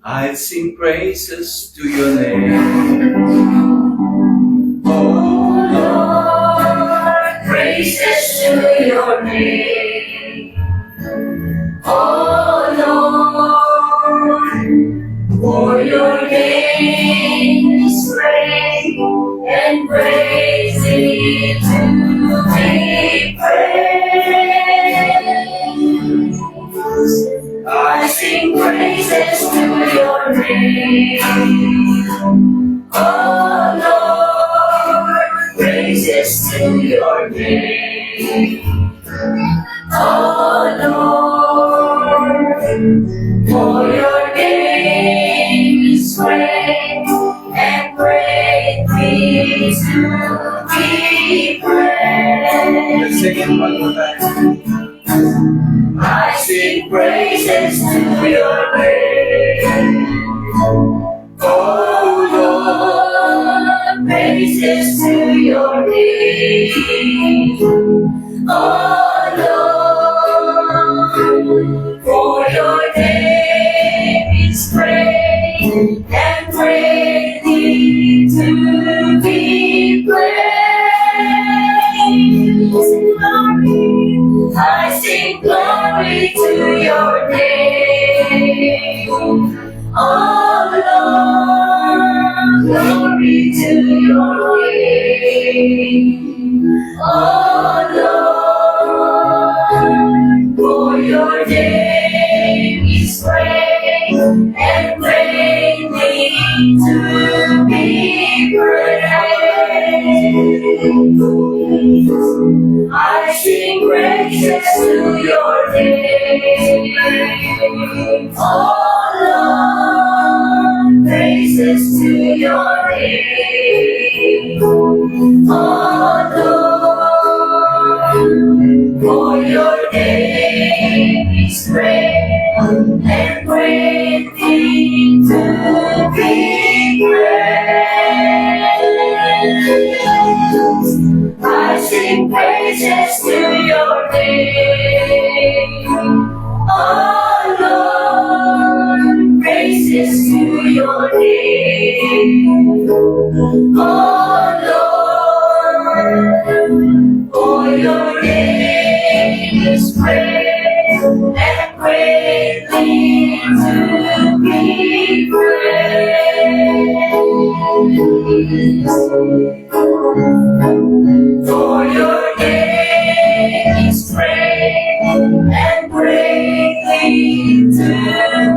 I'll sing praises to your name. Oh Lord, praises to your name. Oh Lord, for your name is great and praising to be praised. I sing praises to your name. Oh Lord, praises to your name. Oh Lord, for your name is great and greatly to be praised. Let's sing it one more time. I sing praises to your name. Oh Lord, praises to your name. Oh Lord, for your name is great and greatly to be praised. I sing glory to your name. Oh Lord, glory to your name. Oh Lord, for your name is great and greatly to be praised. I sing praises to your name. Oh Lord, praises to your name. Oh Lord, for your name is great and greatly to be praised. I sing praises to your name. Oh Lord, praises to your name. Oh Lord, for your name is great and greatly to be praised. For your name is great and greatly to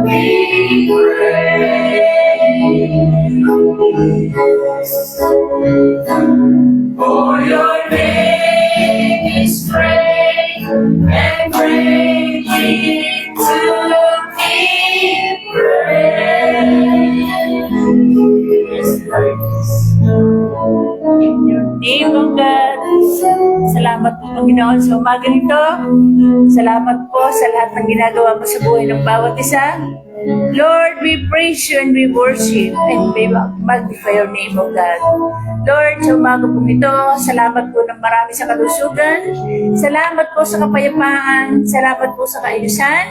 be praised. For your name is great and greatly to be praised. In your name, O God. Salamat po, Panginoon, sa umaga nito. Salamat po sa lahat ng ginagawa mo sa buhay ng bawat isa. Lord, we praise you and we worship and we magnify your name, O God. Lord, sa umaga po nito, salamat po ng marami sa kalusugan. Salamat po sa kapayapaan. Salamat po sa kaayusan.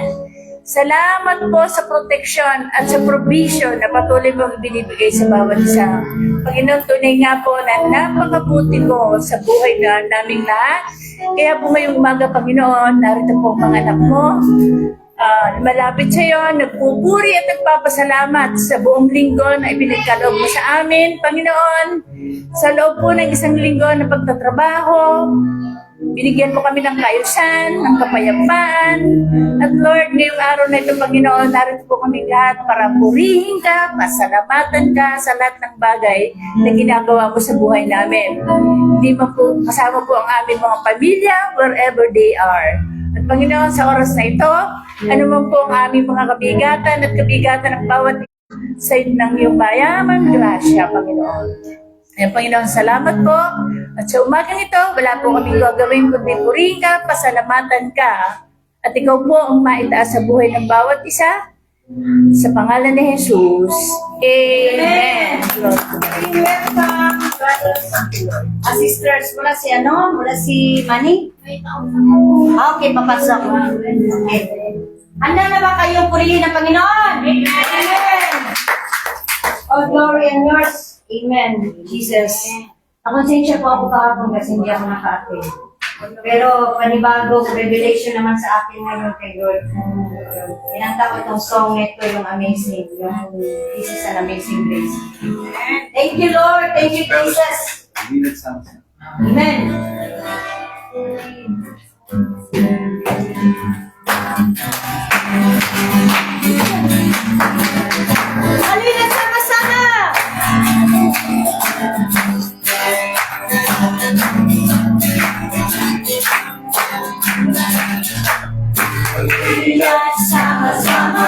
Salamat po sa protection at sa provision na patuloy mong binibigay sa bawat isa. Panginoon, tunay nga po na napakabuti mo sa buhay na naming lahat. Kaya po ngayong umaga, Panginoon, narito po ang mga anak mo. Malapit sa iyo, nagpupuri at nagpapasalamat sa buong linggo na ipinagkaloob mo sa amin, Panginoon. Sa loob po ng isang linggo na pagtatrabaho, binigyan mo kami ng kaayusan, ng kapayapaan. At Lord, ngayong araw na ito, Panginoon, narito po kami lahat para purihin ka, pasalamatan ka sa lahat ng bagay na ginagawa mo sa buhay namin. Hindi mo po, kasama po ang aming mga pamilya wherever they are. At Panginoon, sa oras na ito, ano man po ang aming mga kabigatan at kabigatan ng bawat sa ng iyong mayaman, grasya, Panginoon. Ay, Panginoon, salamat po. At sa umagang ito, wala po kaming gagawin kundi purihin ka, pasalamatan ka. At ikaw po ang maitaas sa buhay ng bawat isa. Sa pangalan ni Jesus. Amen. Welcome, brothers. Sisters, mula si Manny? Okay, papasok. Okay. Handa na ba kayong purihin ng Panginoon? Amen! All glory and yours. Amen, Jesus. Nakonsensya po ako kahapon kasi hindi ako naka-attend. Pero panibagong revelation naman sa akin ngayon kay Lord. Pinanta ko itong song nito, yung amazing. Yung This is an Amazing Grace. Thank you, Lord. Thank you, Jesus. Amen. Halina sama-sama! Halina sama-sama!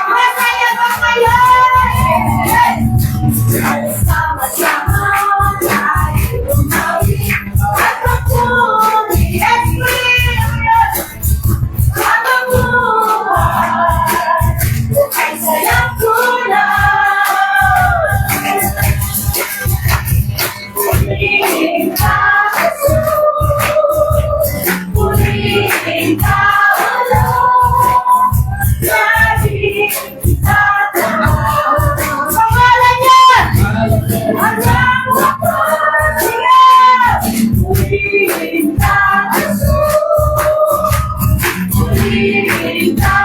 Masaya ba kayo? Sama-sama tayo tumawi at magpuni experience habang buhay ay saya ko na. Purihin ka, Jesus. Purihin ka, Lord. Lagi kita tahu pangalan niya. Hanggang wakas. Purihin ka, Jesus. Purihin ka,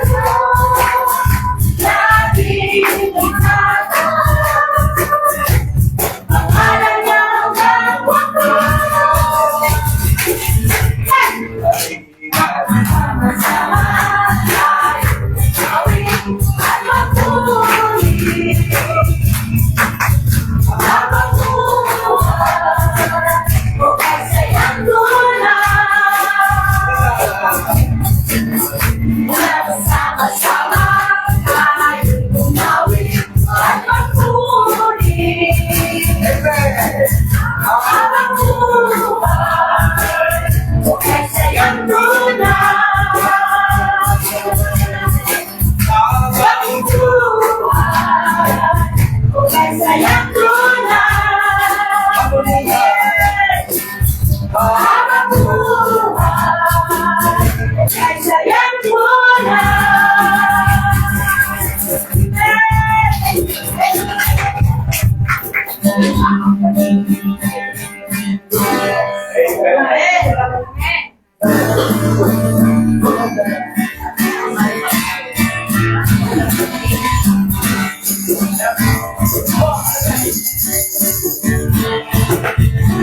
Lord. Lagi kita tahu pangalan niya hanggang wakas. Sama-sama tayo gawin at magpuli habang buhay bukay sayang tunay. Sama-sama tayo gawin at magpuli habang buhay bukay sayang tunay. Habang buhay bukay sayang tunay. Habang buhay bukay sayang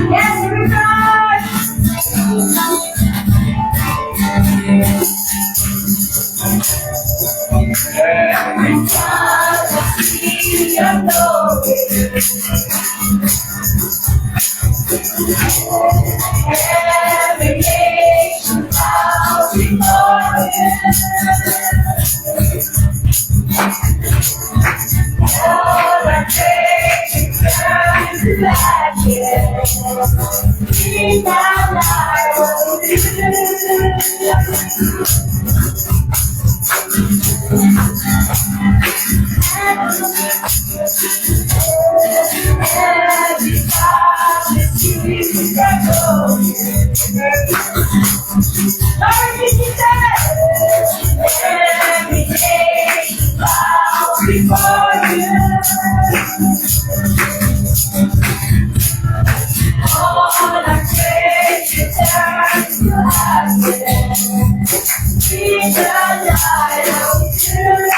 Yes, everyone! Every nation bows before all our faith turns to ashes. In our lives, every promise you Lord, we deserve every day bow before you. All our praise returns to us. Be the light of truth.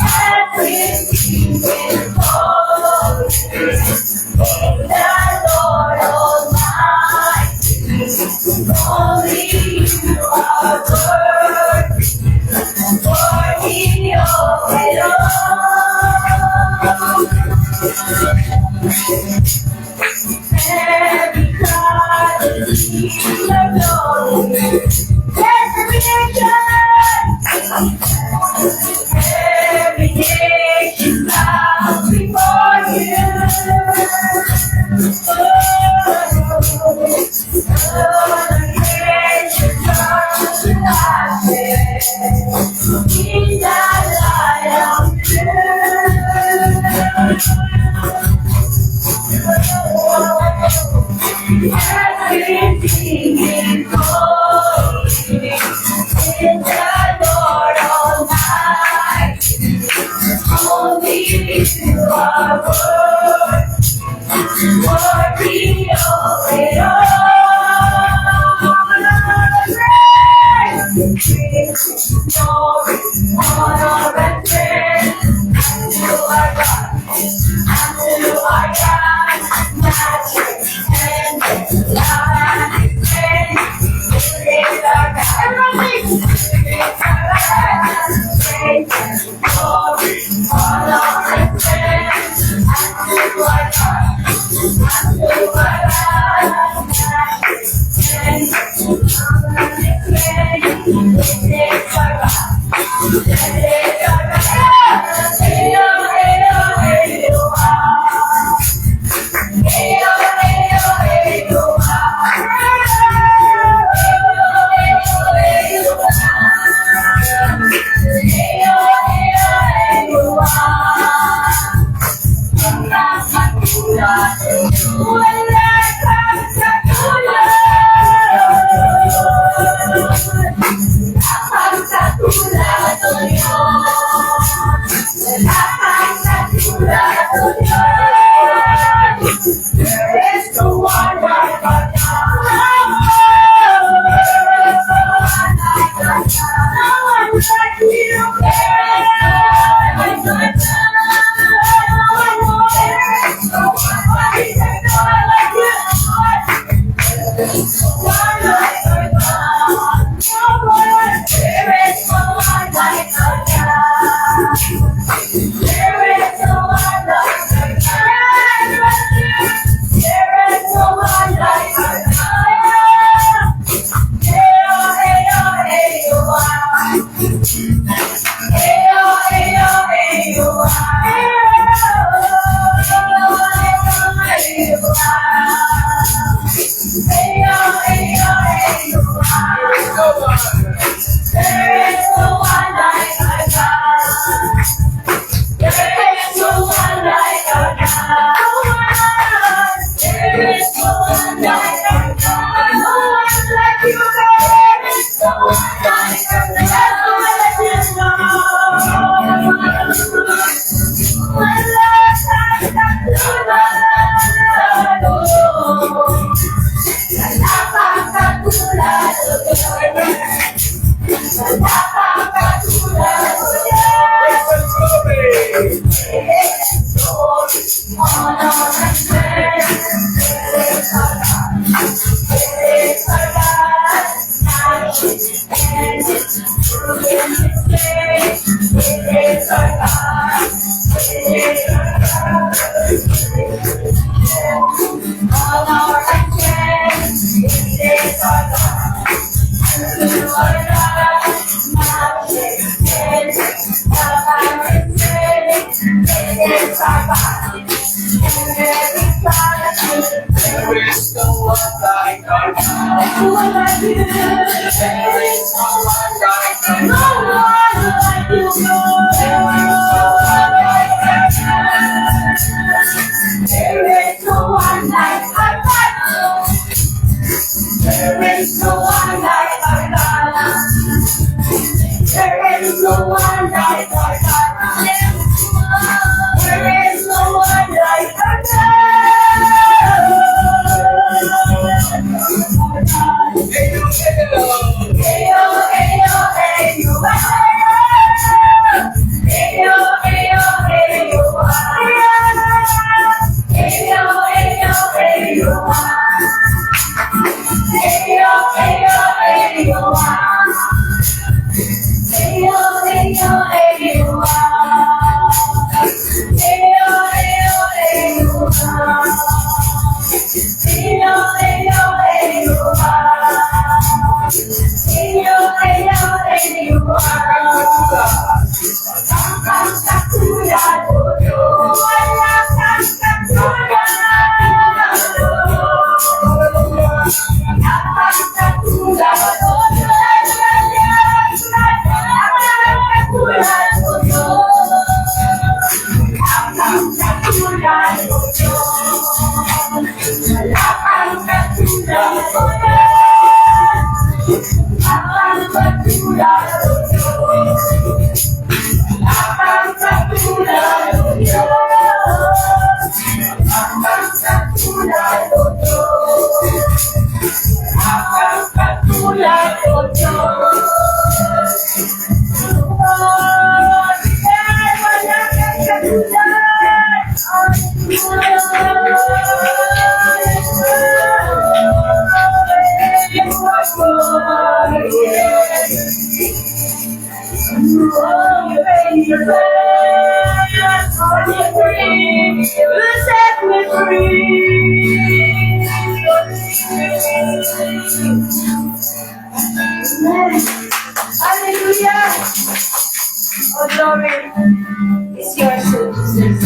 Everything is holy. The Lord Almighty, only you are worthy of it all. Every cloud is your glory. Every nation bows before you. You are worthy of it all. Glory, honor, and praise. You are God, and you are God. Magic and light and is our God. Glory, honor, and praise. And you are God, and you are God. There is no one like our God. There is no one like our God. There is no one like our God. o Diyos. Wala kang katulad o Diyos. Wala kang katulad o Diyos. Wala kang katulad o Diyos. Wala kang katulad o Diyos. Wala kang katulad o Diyos. Hallelujah! Oh, glory is yours, O Jesus.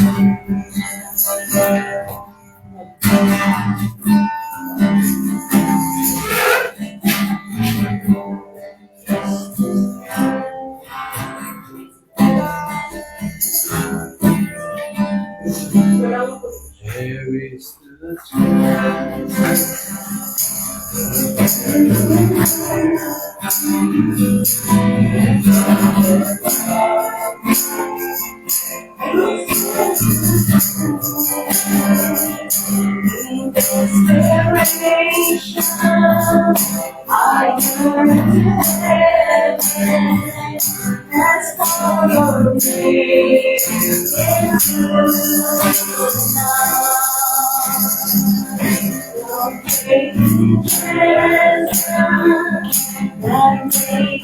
There is the truth. I turn to heaven as for your name into the your great treasure that make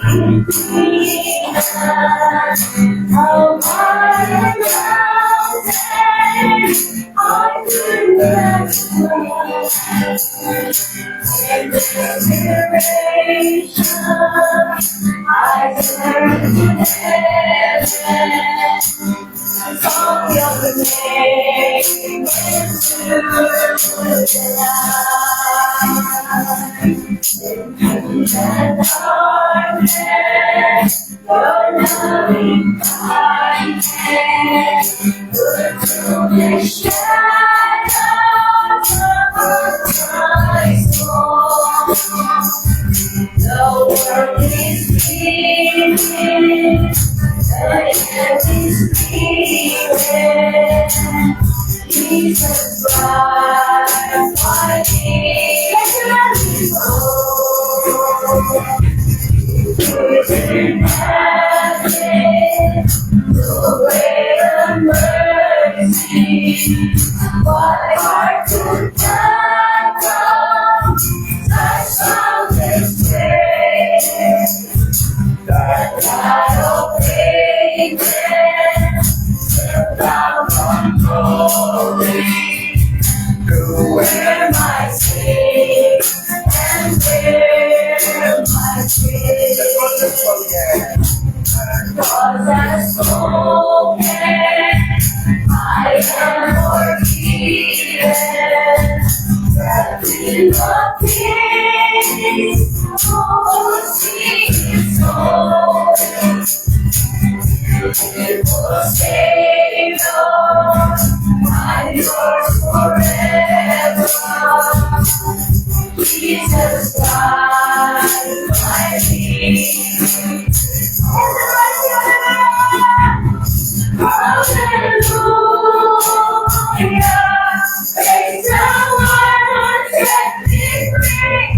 me how I mountain I could not in desperation, I turn to heaven, song your name into the light. In the darkness, your loving kindness, good to the shadows of my soul. The world is fleeting, the earth is fleeting. Jesus Christ, my King, let me go. In heaven, to great mercy, my heart could not come, such mountains that God of ages, down from glory, to where my sin and where my sin was as spoken, I am forgiven, wrapped in the peace, oh, sweet soul. Beautiful Savior, I'm yours forever. Jesus Christ, my King. Hallelujah, praise the one who set me free.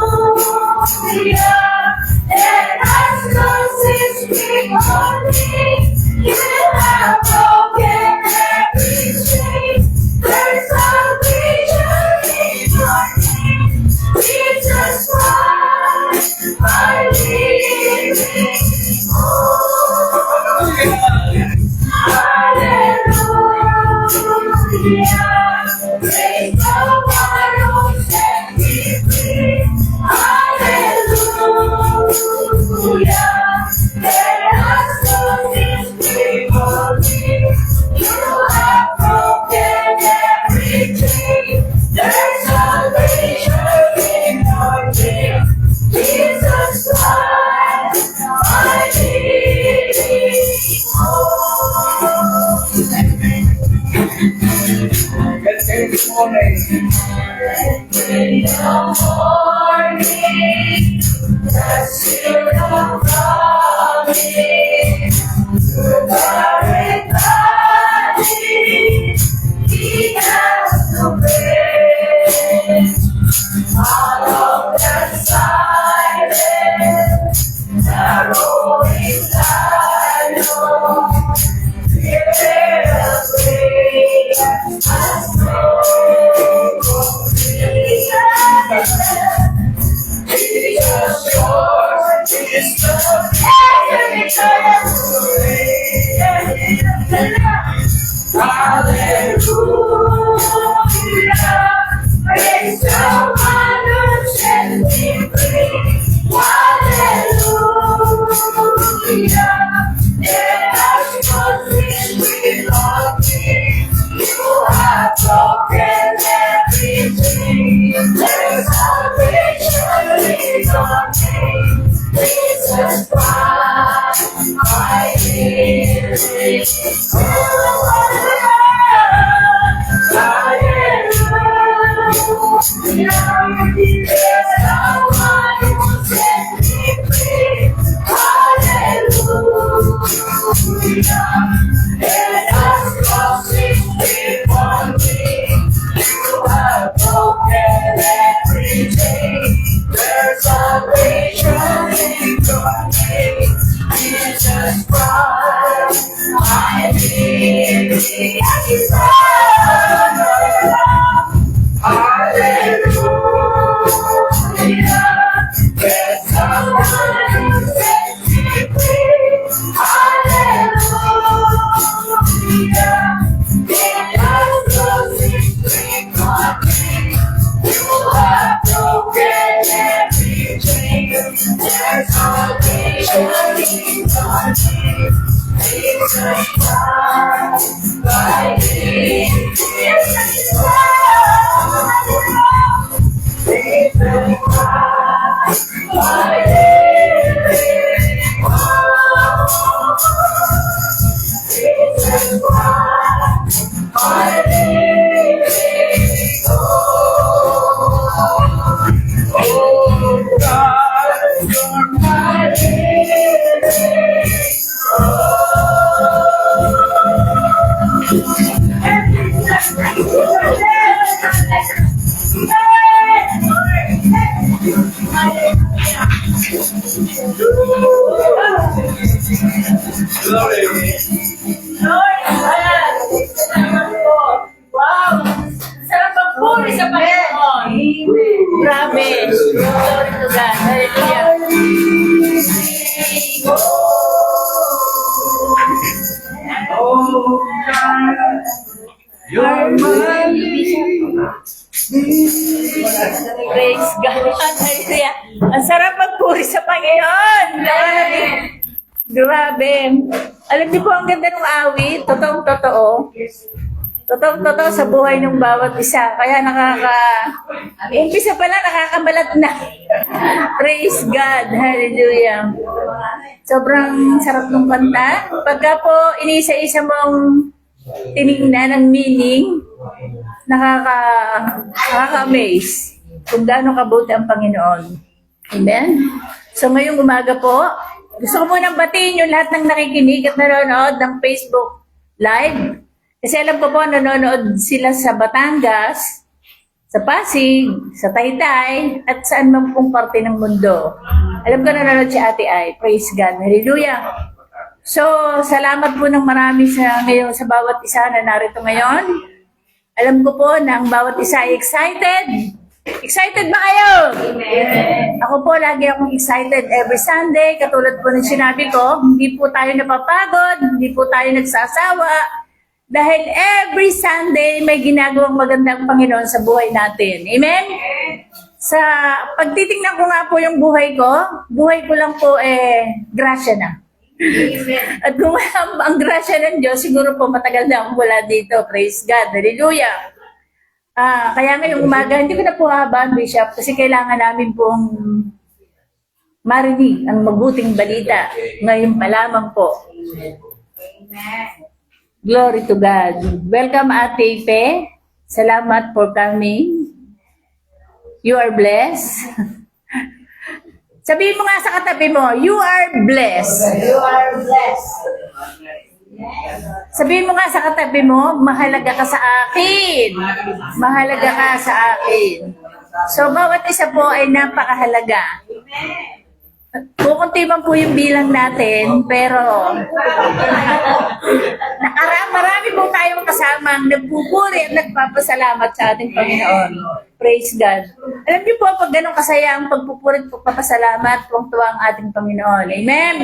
Hallelujah, let us go sing before me. You have broken every chain. There's salvation in your name. Jesus Christ, my living hope. Hallelujah, praise the one who set me free. Hallelujah, let us go sing before me. You have broken every chain. There's salvation in your name. Jesus Christ, my living hope. Let's say this morning. In the morning, the spirit of promise to everybody. He has to pray. All of the silence, the rolling shadow, prepare the way. As Jesus yours is the Hallelujah. Praise the one who set me free. Hallelujah. Let us worship with all things. You have broken everything. There's salvation in your name. Jesus Christ, my healing. Jesus Christ, I need thee. Hallelujah. There's someone who sets me free. Hallelujah. Because you're singing for me. You have broken every chain. There's salvation in your name. Jesus Christ, my King. Jesus Christ, Jesus Christ, my King. Jesus Christ, my King. Oh God, you're my King. Glory. Wow! Sarap ang puri sa Panginoon. Grabe. Glory to God. Hallelujah. Oh God, you're my Praise God. Hallelujah. Ang sarap ang puri sa Panginoon. Grabe. Alam niyo po, ang ganda ng awit. Totoong-totoo. Totoong-totoo sa buhay ng bawat isa. Kaya umpisa pala, nakakamalat na. Praise God. Hallelujah. Sobrang sarap ng kanta. Pagka po inisa-isa mong tinignan ang meaning, nakaka-amaze kung gaano kabuti ang Panginoon. Amen? So ngayong umaga po, gusto ko munang batiin yung lahat ng nakikinig at nanonood ng Facebook Live. Kasi alam ko po, nanonood sila sa Batangas, sa Pasig, sa Taytay, at saan man pong parte ng mundo. Alam ko nanonood si Ate Ay. Praise God. Hallelujah. So, salamat po ng marami sa bawat isa na narito ngayon. Alam ko po na ang bawat isa ay excited. Excited ba kayo? Amen. Ako po, lagi akong excited every Sunday. Katulad po ng sinabi ko, hindi po tayo napapagod, hindi po tayo nagsasawa. Dahil every Sunday may ginagawang magandang Panginoon sa buhay natin. Amen? Sa pagtitingnan ko nga po yung buhay ko lang po grasya na. At kung ang grasya ng Diyos, siguro po matagal na akong wala dito. Praise God. Hallelujah. Kaya ngayong umaga, hindi ko na po habaan, Bishop, kasi kailangan namin pong marinig ang mabuting balita. Ngayon pa lamang po. Amen. Glory to God. Welcome, Ate Pe. Salamat for coming. You are blessed. Sabihin mo nga sa katabi mo, you are blessed. You are blessed. Sabihin mo nga sa katabi mo, mahalaga ka sa akin. Mahalaga ka sa akin. So, bawat isa po ay napakahalaga. Kukunti man po yung bilang natin, pero marami po tayong kasamang nagpupuri at nagpapasalamat sa ating Panginoon. Praise God. Alam niyo po, pag ganun kasaya ang pagpupuri at pagpapasalamat, tuwang-tuwa ang ating Panginoon. Amen?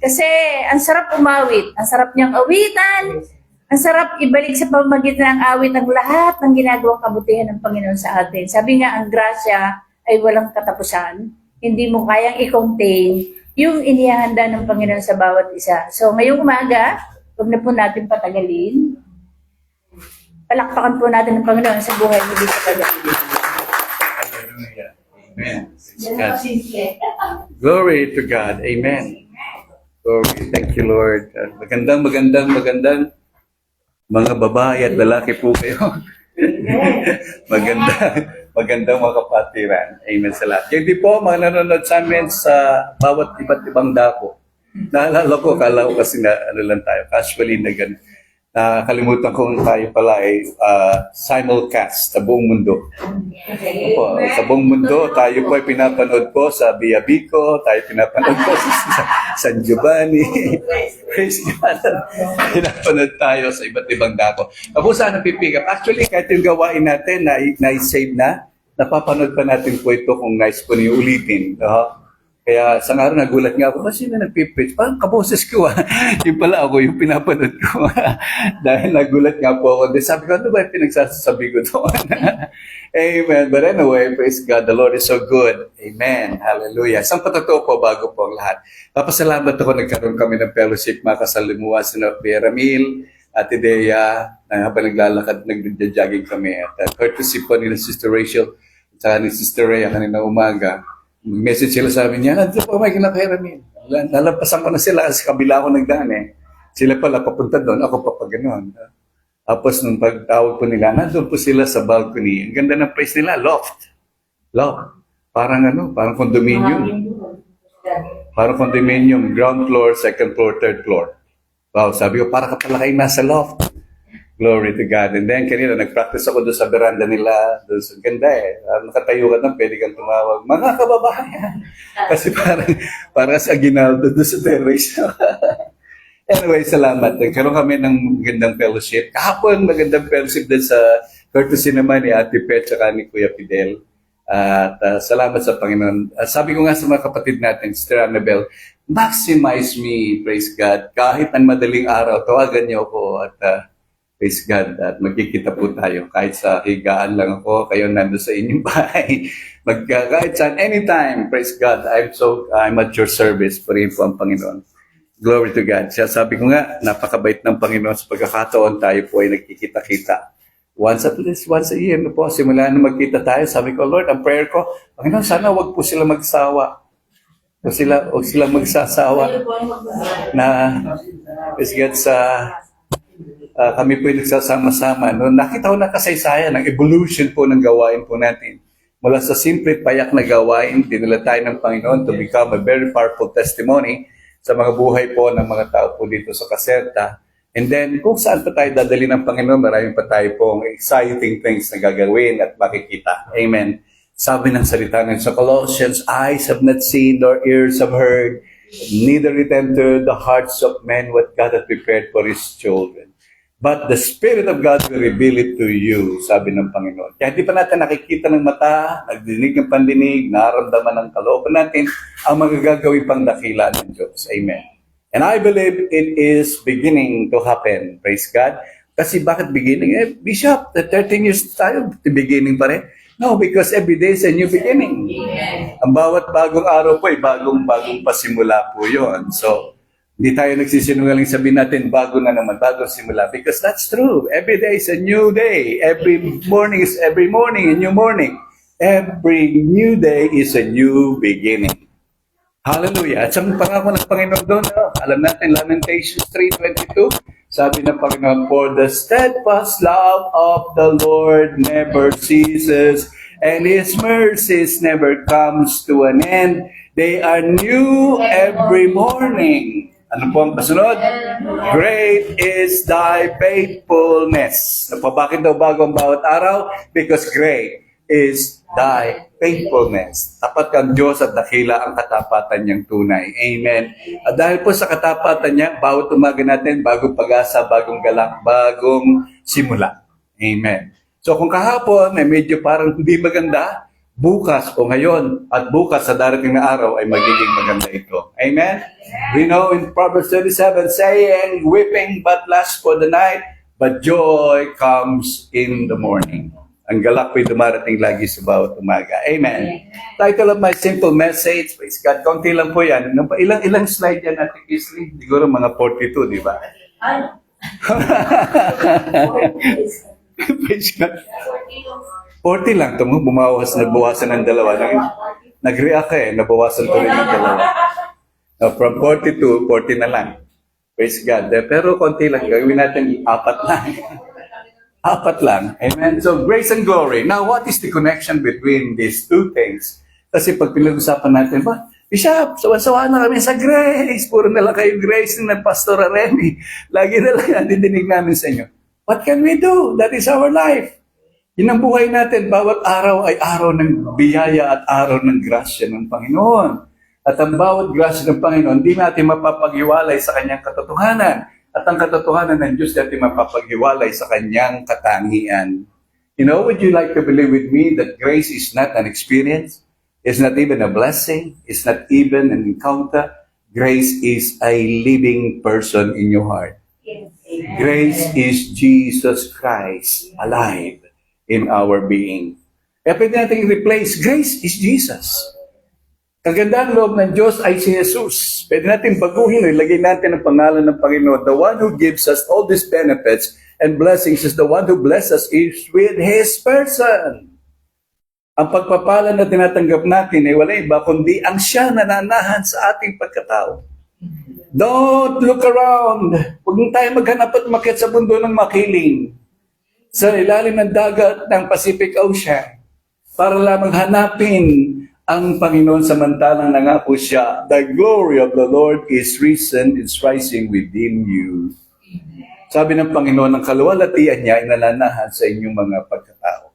Kasi ang sarap umawit, ang sarap niyang awitan, ang sarap ibalik sa pamamagitan ng awit ang lahat ng ginagawang kabutihan ng Panginoon sa atin. Sabi nga, ang grasya ay walang katapusan. Hindi mo kayang i-contain yung inihanda ng Panginoon sa bawat isa. So, ngayong umaga, huwag na po natin patagalin. Palakpakan po natin ng Panginoon sa buhay mo dito sa gabi. Hallelujah. Amen. Glory to God. Amen. Glory. Thank you, Lord. Magandang mga babae at lalaki po kayo. magandang mga kapatiran. Amen sa lahat. Kaya di po, mga nanonood sa amin sa bawat iba't ibang dako. Naalala ko, kala ko kasi na ano lang tayo, casually na ganun. Nakalimutan ko tayo pala ay simulcast sa buong mundo. Opo, sa buong mundo, tayo po ay pinapanood po sa Biabico, tayo pinapanood po sa San Giovanni. Praise God. Pinapanood tayo sa iba't ibang dako. Tapos saan napipick up? Actually, kahit yung gawain natin na-save na, napapanood pa natin po ito kung nice po niyo ulitin. Kaya sa araw nagulat nga ako, sino nagpipreach? Parang kaboses ko yung pala ako, yung pinapanood ko. Dahil nagulat nga po ako. Sabi ko, ano ba yung pinagsasabi ko doon? Amen. But anyway, praise God. The Lord is so good. Amen. Hallelujah. Isang patotoo po bago po ang lahat. Papasalamat ako, nagkaroon kami ng fellowship, mga kasalimuha, sina Pierre Ramil, Ate Dea, na habang naglalakad, nagja-jogging kami. At courtesy po nila Sister Rachel, at saka ni Sister Rhea kanina umaga. Message sila sa amin niya, ano po may kinakahiramin? Nalampasan ko na sila kasi kabila ako nagdaan eh. Sila pala papunta doon, ako pa pa gano'n. Tapos nung pagtawag po nila, nandun po sila sa balcony. Ang ganda ng place nila, loft. Loft. Parang parang condominium. Parang condominium, ground floor, second floor, third floor. Wow, sabi ko, para ka pala kayo nasa loft. Glory to God. And then, kanina, nag-practice ako doon sa veranda nila. Doon sa ganda eh. Nakatayo ka doon, pwede kang tumawag. Mga kababayan. Kasi parang sa Aguinaldo doon sa terrace. Anyway, salamat. Nagkaroon kami ng magandang fellowship. Kahapon, magandang fellowship din sa courtesy naman ni Ate Pet at ni Kuya Fidel. At salamat sa Panginoon. Sabi ko nga sa mga kapatid natin, Sister Annabel, maximize me, praise God. Kahit ang madaling araw, tawagan niyo ako at praise God, at magkikita po tayo. Kahit sa higaan lang ako, kayo nandun sa inyong bahay. Kahit saan, anytime, praise God, I'm at your service. Purihin po ang Panginoon. Glory to God. Siya sabi ko nga, napakabait ng Panginoon sa pagkakataon tayo po ay nagkikita-kita. At least once a year na po, simula na magkita tayo, sabi ko, Lord, ang prayer ko, Panginoon, sana wag po sila magsawa. Huwag silang magsasawa na, praise God, kami po yung nagsasama-sama. No? Nakita ko na kasaysayan ng evolution po ng gawain po natin. Mula sa simple payak na gawain, dinala tayo ng Panginoon to become a very powerful testimony sa mga buhay po ng mga tao po dito sa Caserta. And then, kung saan pa tayo dadali ng Panginoon, maraming pa tayo pong exciting things na gagawin at makikita. Amen. Sabi ng salita ng sa Colossians, eyes have not seen nor ears have heard, neither it entered the hearts of men what God hath prepared for His children. But the Spirit of God will reveal it to you, sabi ng Panginoon. Kaya hindi pa natin nakikita ng mata, nagdinig ng pandinig, naramdaman ng kalooban natin ang magagawin pang dakila ng Diyos. Amen. And I believe it is beginning to happen. Praise God. Kasi bakit beginning? Bishop, 13 years tayo, beginning pa rin. No, because every day is a new beginning. Amen. Ang bawat bagong araw po ay bagong pasimula po yun. So, hindi tayo nagsisinungaling sabihin natin, bago na naman, bagong simula. Because that's true. Every day is a new day. Every morning is a new morning. Every new day is a new beginning. Hallelujah. At sa pangako ng Panginoon doon, alam natin, Lamentations 3:22, Sabi ng Panginoon, for the steadfast love of the Lord never ceases, and His mercies never comes to an end. They are new every morning. Ano po ang kasunod? Great is thy faithfulness. Bakit daw bago ang bawat araw? Because great is thy faithfulness. Tapat kang Diyos at dakila ang katapatan niyang tunay. Amen. At dahil po sa katapatan niya, bawat umaga natin, bagong pag-asa, bagong galak, bagong simula. Amen. So kung kahapon ay medyo parang hindi maganda, bukas o ngayon at bukas sa darating na araw ay magiging maganda ito. Amen? We know in Proverbs 37 saying, weeping but lasts for the night, but joy comes in the morning. Ang galak po'y dumarating lagi sa bawat umaga. Amen. Title of my simple message, praise God. Konti lang po yan. Ilang slide yan, Ate Kisley? Siguro mga 42, di ba? Praise God. 40 lang. Nabawasan ng dalawa. Nag-react ka nabawasan tuloy ng dalawa. From 40 to 40 na lang. Praise God. Pero konti lang. Gawin natin 4 lang. 4 lang. Amen. So, grace and glory. Now, what is the connection between these two things? Kasi pag pinag-usapan natin, Bishop, sawa-sawa na kami sa grace. Puro na lang kayo grace ng Pastor Remy. Lagi na lang nadidinig namin sa inyo. What can we do? That is our life. Yun ang buhay natin. Bawat araw ay araw ng biyaya at araw ng grasya ng Panginoon. At ang bawat grasya ng Panginoon, hindi natin mapapaghiwalay sa kanyang katotohanan. At ang katotohanan ng Diyos natin mapapaghiwalay sa kanyang katangian. You know, would you like to believe with me that grace is not an experience? It's not even a blessing. It's not even an encounter. Grace is a living person in your heart. Grace is Jesus Christ alive in our being. Kaya pwede natin i-replace, grace is Jesus. Kagandang loob ng Diyos ay si Jesus. Pwede natin baguhin, ilagay natin ang pangalan ng Panginoon. The one who gives us all these benefits and blessings is the one who blesses us is with His person. Ang pagpapala na tinatanggap natin ay wala iba kundi ang siya nananahan sa ating pagkatao. Don't look around. Huwag tayo maghanap at umakyat sa mundo ng makiling. Sa ilalim ng dagat ng Pacific Ocean para lamang hanapin ang Panginoon samantalang nangako siya, the glory of the Lord is risen, is rising within you. Sabi ng Panginoon, ang kaluwalhatian niya ay nalanahan sa inyong mga pagkatao.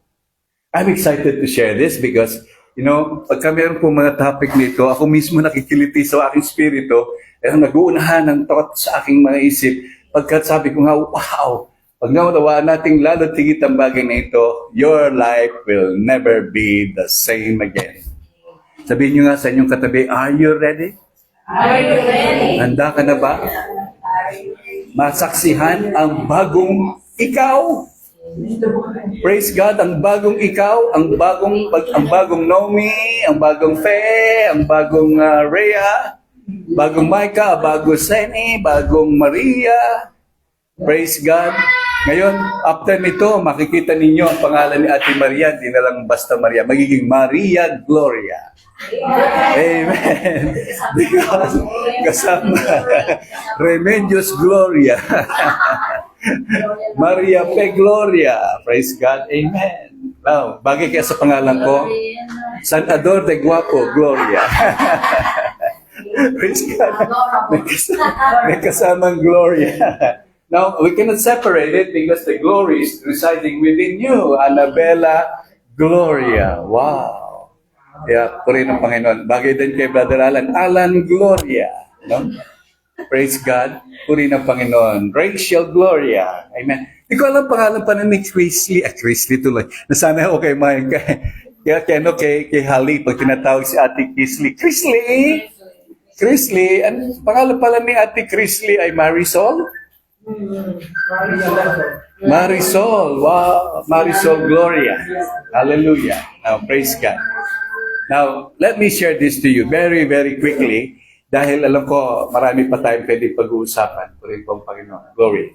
I'm excited to share this because, you know, pagka meron po mga topic nito, ako mismo nakikiliti sa aking spirito, nag-uunahan ng thought sa aking mga isip. Pagkat sabi ko nga, wow, pag nawawaan nating lalo tigit ang bagay na ito, your life will never be the same again. Sabihin nyo nga sa inyong katabi, are you ready? Are you ready? Handa ka na ba? Masaksihan ang bagong ikaw. Praise God, ang bagong ikaw, ang bagong Nomi, ang bagong Fe, ang bagong Rhea, bagong Micah, bagong Seni, bagong Maria. Praise God. Ngayon, after nito, makikita ninyo ang pangalan ni Ate Maria, hindi na lang basta Maria, magiging Maria Gloria. Amen. Because kasama Remedios Gloria. Maria Pe Gloria. Praise God. Amen. Now, bagay kaya sa pangalan ko, Salvador de Guapo Gloria. Praise God. May kasamang Gloria. Now, we cannot separate it because the glory is residing within you. Annabella Gloria. Wow. Kaya, puri ng Panginoon. Bagay din kay Brother Alan. Alan Gloria. No? Praise God. Puri ng Panginoon. Rachel Gloria. Amen. Hindi ko alam pangalan pa na ni Chrisley. Chrisley tuloy. Nasanay ako kay Mike. Kay Hali. Pag tinatawag si Ate Chrisley. Chrisley. Ang pangalan pala ni Ate Chrisley ay Marisol? Marisol. Wow. Marisol Gloria. Hallelujah. Now, praise God. Now, let me share this to you very, very quickly dahil alam ko marami pa tayong pwede pag-uusapan. Puri po ang Panginoon. Glory.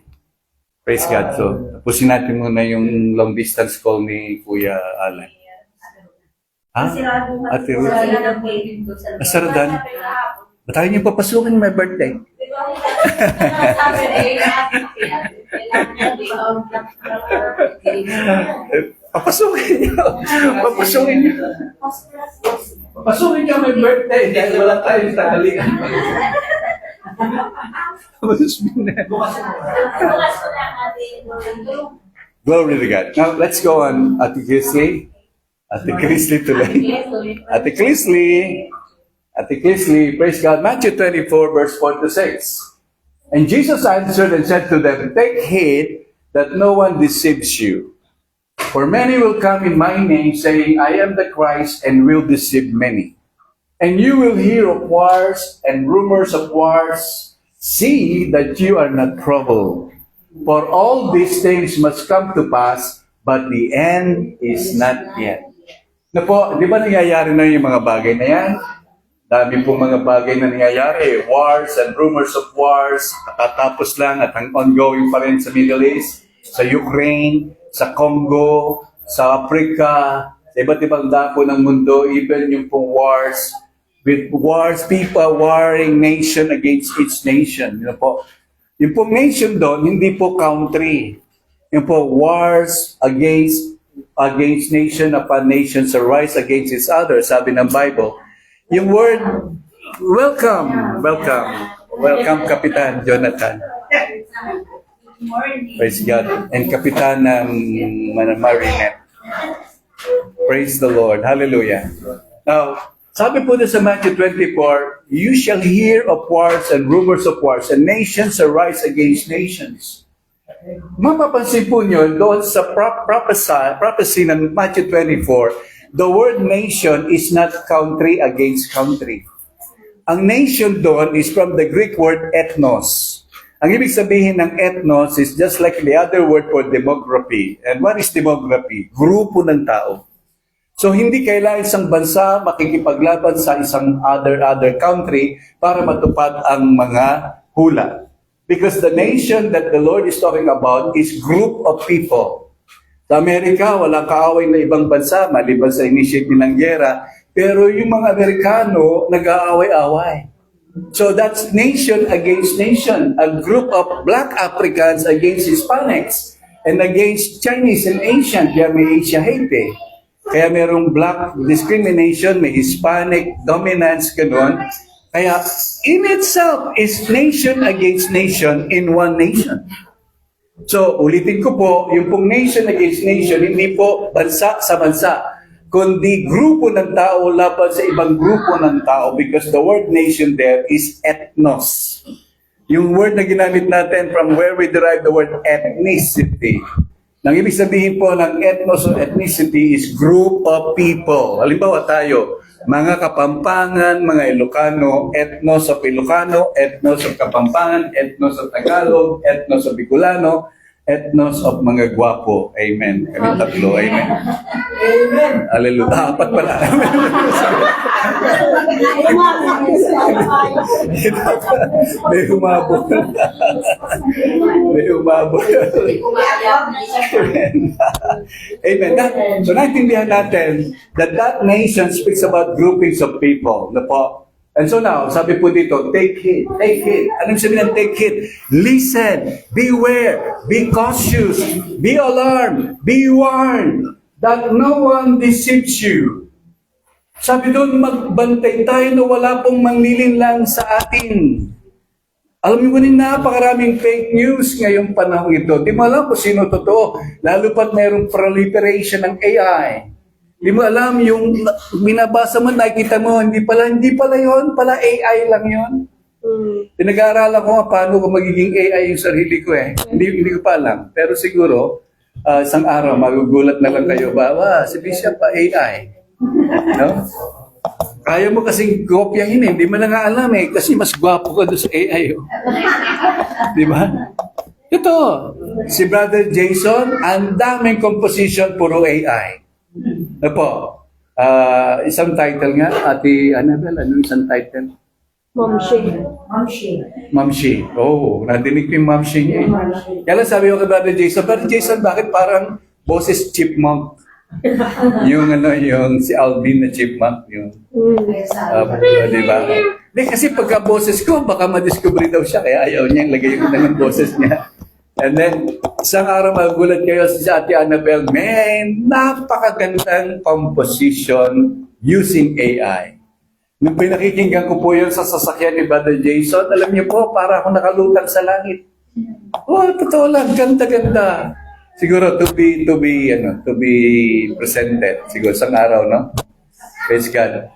Praise God. So, tapusin natin muna yung long distance call ni Kuya Alan. Ha? Ate Ruth? Asaradan? Ba't tayo niyo papasukin my birthday? Papasukin niyo. Papasukin niyo. Papasukin niyo may birthday dahil wala tayong tanghalian. Glory to God. Now, let's go on Ate Chrisley. Ate Chrisley tuloy. Ate Chrisley. Ate Chrisley, praise God. Matthew 24, verse 4 to 6. And Jesus answered and said to them, take heed that no one deceives you. For many will come in my name, saying, I am the Christ, and will deceive many. And you will hear of wars and rumors of wars. See that you are not troubled. For all these things must come to pass, but the end is not yet. Na po, di ba nangyayari na yung mga bagay na yan? Dami pong mga bagay na nangyayari. Wars and rumors of wars. Nakatapos lang at ang ongoing pa rin sa Middle East, sa Ukraine, sa Congo, sa Africa, sa iba't ibang dako ng mundo, even yung pong wars. With wars, people warring nation against each nation. Yun po. Yung pong nation doon, hindi po country. Yung po wars against nation upon nation, so rise against each other, sabi ng Bible. Yung word, welcome, Kapitan Jonathan. Praise God. And Kapitan Marinette. Praise the Lord. Hallelujah. Now, sabi po na sa Matthew 24, you shall hear of wars and rumors of wars, and nations arise against nations. Mapapansin po nyo, doon sa prophecy ng Matthew 24, the word nation is not country against country. Ang nation doon is from the Greek word ethnos. Ang ibig sabihin ng ethnos is just like the other word for demography. And what is demography? Grupo ng tao. So hindi kailangan isang bansa makikipaglaban sa isang other country para matupad ang mga hula. Because the nation that the Lord is talking about is group of people. Sa Amerika, walang kaaway na ibang bansa, maliban sa initiate ng gera. Pero yung mga Amerikano, nag-aaway-away. So that's nation against nation. A group of black Africans against Hispanics. And against Chinese and Asian. Kaya may Asia hate eh. Kaya mayroong black discrimination, may Hispanic dominance, gano'n. Kaya in itself is nation against nation in one nation. So, ulitin ko po, yung pong nation against nation, hindi po bansa sa bansa, kundi grupo ng tao laban sa ibang grupo ng tao because the word nation there is ethnos. Yung word na ginamit natin from where we derive the word ethnicity. Nang ibig sabihin po ng ethnos o ethnicity is group of people. Halimbawa tayo, mga Kapampangan, mga Ilocano, ethnos of Ilocano, ethnos of Kapampangan, ethnos of Tagalog, ethnos of Bicolano, ethnos of mga gwapo. Amen. Kami tatlo. Amen. Amen. Hallelujah. Apat pala. May humabot. May humabot. Amen. So naintindihan natin that nation speaks about groupings of people. Na po. And so now, sabi po dito, take heed, take heed. Anong sabihin ng take heed? Listen, beware, be cautious, be alarmed, be warned, that no one deceives you. Sabi doon, magbantay tayo na wala pong manglilinlang sa atin. Alam mo rin, napakaraming fake news ngayong panahon ito. Di mo alam kung sino totoo, lalo pat mayroong proliferation ng AI. Di mo alam, yung binabasa mo, nakikita mo, hindi pala yun, pala AI lang yun. Pinag-aaralan ko nga paano ko magiging AI yung sarili ko eh. Hindi ko pa alam. Pero siguro, isang araw, magugulat na lang kayo ba, si Bishop pa AI. No? Kaya mo kasing kopyahin eh, hindi mo na nga alam eh, kasi mas gwapo ka doon sa AI. Oh. Di ba? Ito, si Brother Jason, ang daming composition, puro AI. Ano po? Isang title nga, Ate Annabel, ano isang title? Mamshi. Oh, nadinig ko yung Mamshi niya eh. Kaya lang sabi ko kay Brother Jason, bakit parang boses chipmunk? yung si Alvin na chipmunk, yung, di ba? Hindi, kasi pagka boses ko, baka madiscover daw siya, kaya ayaw niya lagay ko na ng boses niya. And then, isang araw magulat kayo si Ate Annabel, man, napakagandang composition using AI. Nung pinakikinggan ko po yun sa sasakyan ni Brother Jason, alam niyo po, para ako nakalutang sa langit. Oh, totoo lang, ganda-ganda. Siguro to be presented. Siguro isang araw, no? Praise God.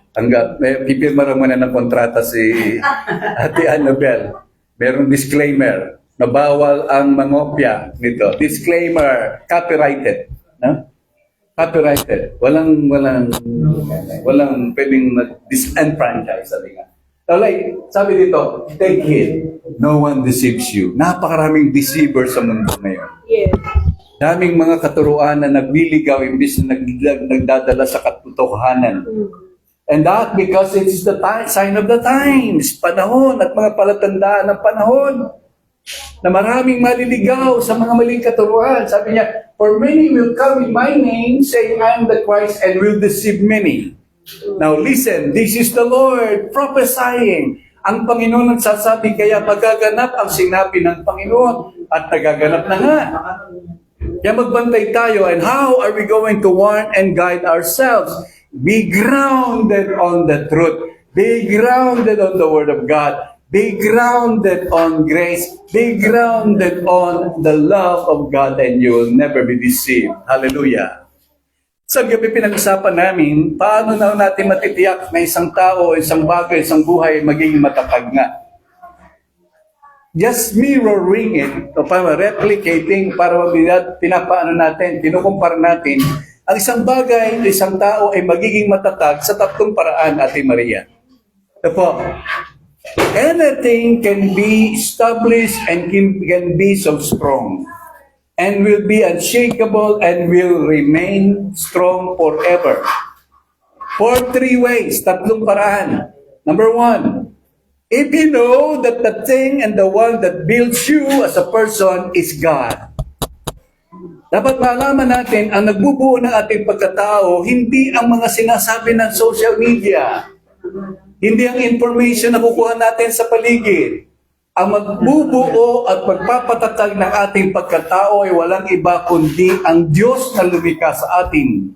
May pipirma raw muna ng kontrata si Ate Annabel. Merong disclaimer na bawal ang mangopya nito. Disclaimer, copyrighted. No? Copyrighted. Walang pwedeng disenfranchise, sabi nga. So like, sabi dito, take heed, no one deceives you. Napakaraming deceiver sa mundo ngayon. Yes. Daming mga katuruan na nagliligaw imbis na nagdadala sa katotohanan. And that because it is the sign of the times, panahon at mga palatandaan ng panahon na maraming maliligaw sa mga maling katuruan. Sabi niya, for many will come in my name, saying I am the Christ, and will deceive many. Now listen, this is the Lord prophesying. Ang Panginoon nagsasabi, kaya magaganap ang sinabi ng Panginoon at nagaganap na nga. Kaya magbantay tayo. And how are we going to warn and guide ourselves? Be grounded on the truth. Be grounded on the Word of God. Be grounded on grace. Be grounded on the love of God, and you will never be deceived. Hallelujah. Sa gabi pinag-usapan namin, paano na natin matitiyak na isang tao, isang bagay, isang buhay magiging matatag nga. Just mirroring it, o para replicating, para pinapaano natin, kinukumpara natin, ang isang bagay, isang tao ay magiging matatag sa tatlong paraan, Ate Maria. Ito po, anything can be established and can be so strong and will be unshakable and will remain strong forever. For 3 ways, tatlong paraan. Number 1, if you know that the thing and the one that builds you as a person is God. Dapat malaman natin, ang nagbubuo ng ating pagkatao, hindi ang mga sinasabi ng social media. Hindi ang information na kukuha natin sa paligid. Ang magbubuo at magpapatatag ng ating pagkatao ay walang iba kundi ang Diyos na lumikha sa atin.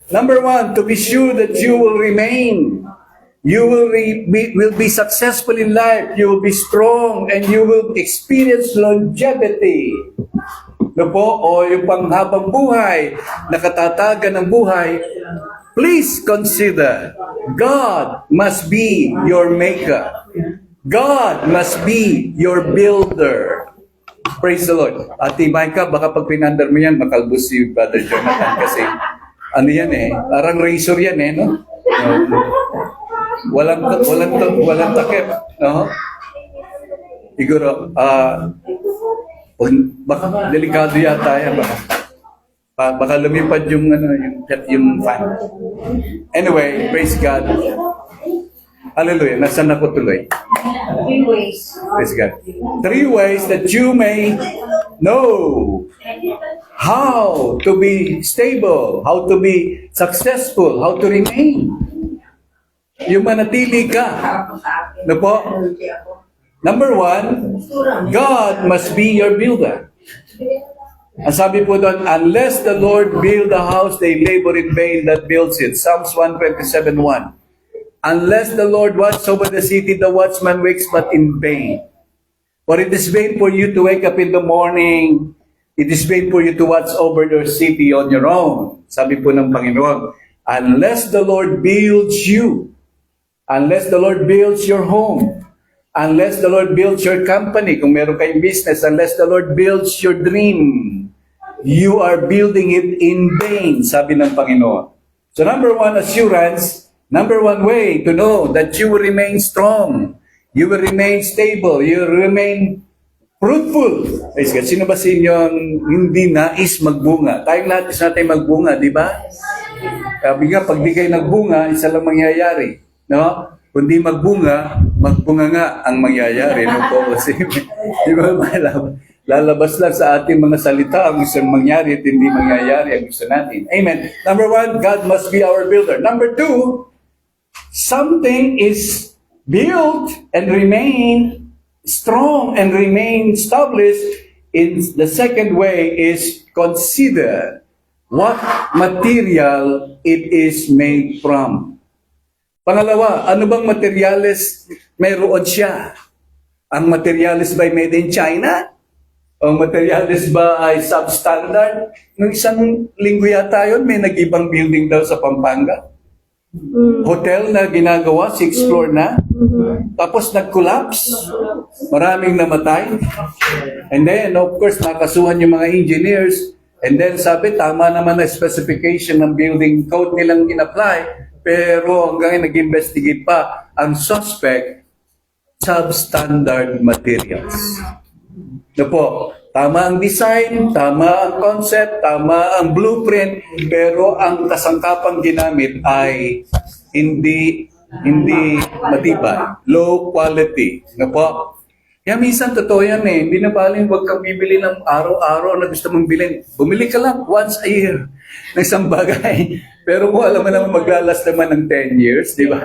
Number 1, to be sure that you will remain. You will be successful in life. You will be strong and you will experience longevity. No po, o yung panghabang buhay, nakatatagan ng buhay, please consider, God must be your maker. God must be your builder. Praise the Lord. Ate Micah, baka pag pinandar mo yan, makalbos si Brother Jonathan kasi ano yan parang razor yan no? Walang takip, no? Siguro, baka delikado yata yan, baka lumipad yung fan. Anyway, praise God. Hallelujah. Nasaan ako tuloy? 3 ways. Praise God. 3 ways that you may know how to be stable, how to be successful, how to remain. Yung manatili ka. Ano po? Number 1, God must be your builder. Ang sabi po doon, unless the Lord build the house, they labor in vain that builds it. Psalms 127:1. Unless the Lord watch over the city, the watchman wakes but in vain. For it is vain for you to wake up in the morning. It is vain for you to watch over your city on your own. Sabi po ng Panginoon, unless the Lord builds you, unless the Lord builds your home, unless the Lord builds your company, kung meron kayong business, unless the Lord builds your dream, you are building it in vain, sabi ng Panginoon. So number 1 assurance, number 1 way to know that you will remain strong, you will remain stable, you will remain fruitful. Sino ba sa inyo hindi nais magbunga? Tayong lahat is natin magbunga, di ba? Sabi nga, pag di kayo nagbunga, isa lang mangyayari. No? Kundi magbunga nga ang mangyayari. No po? Kasi, di ba, lalabas lang sa ating mga salita ang gusto mangyari at hindi mangyayari ang gusto natin. Amen. Number 1, God must be our builder. Number 2, something is build and remain strong and remain established in the second way is consider what material it is made from. Pangalawa, ano bang materyales mayroon siya? Ang materyales ba ay made in China? Ang materyales ba ay substandard? Nung isang linggo yata yun, may nag-ibang building daw sa Pampanga. Hotel na ginagawa, 6th floor na. Tapos nag-collapse. Maraming namatay. And then, of course, nakasuhan yung mga engineers. And then sabi, tama naman na specification ng building code nilang in-apply. Pero hanggang nag-investigate pa, ang suspect, substandard materials. Ito po, tama ang design, tama ang concept, tama ang blueprint, pero ang kasangkapang ginamit ay hindi matibay, low quality. Ito po. Kaya minsan totoo yan eh, hindi na baling huwag kang bibili ng araw-araw na gusto mong bilhin. Bumili ka lang once a year ng isang bagay. Pero kung alam mo naman maglalas naman ng 10 years, di ba?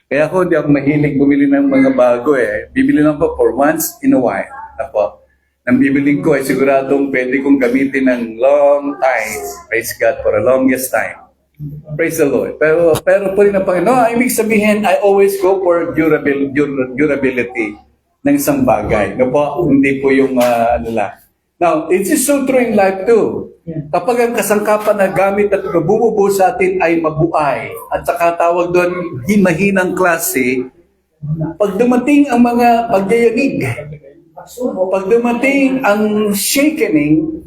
Kaya ako hindi ako mahilig bumili ng mga bago eh. Bibili lang ko for once in a while. Ako, nang bibiling ko ay siguradong pwede kong gamitin ng long time. Praise God for the longest time. Praise the Lord. Pero po rin ang Panginoon, ibig sabihin, I always go for durability ng isang bagay. No po, hindi po yung ano lang. Now, it is so true in life too. Kapag ang kasangkapan na gamit at bumubuo sa atin ay mabuay, at saka tawag doon, mahinang klase, pag dumating ang mga pagyayanig, pag dumating ang shakening,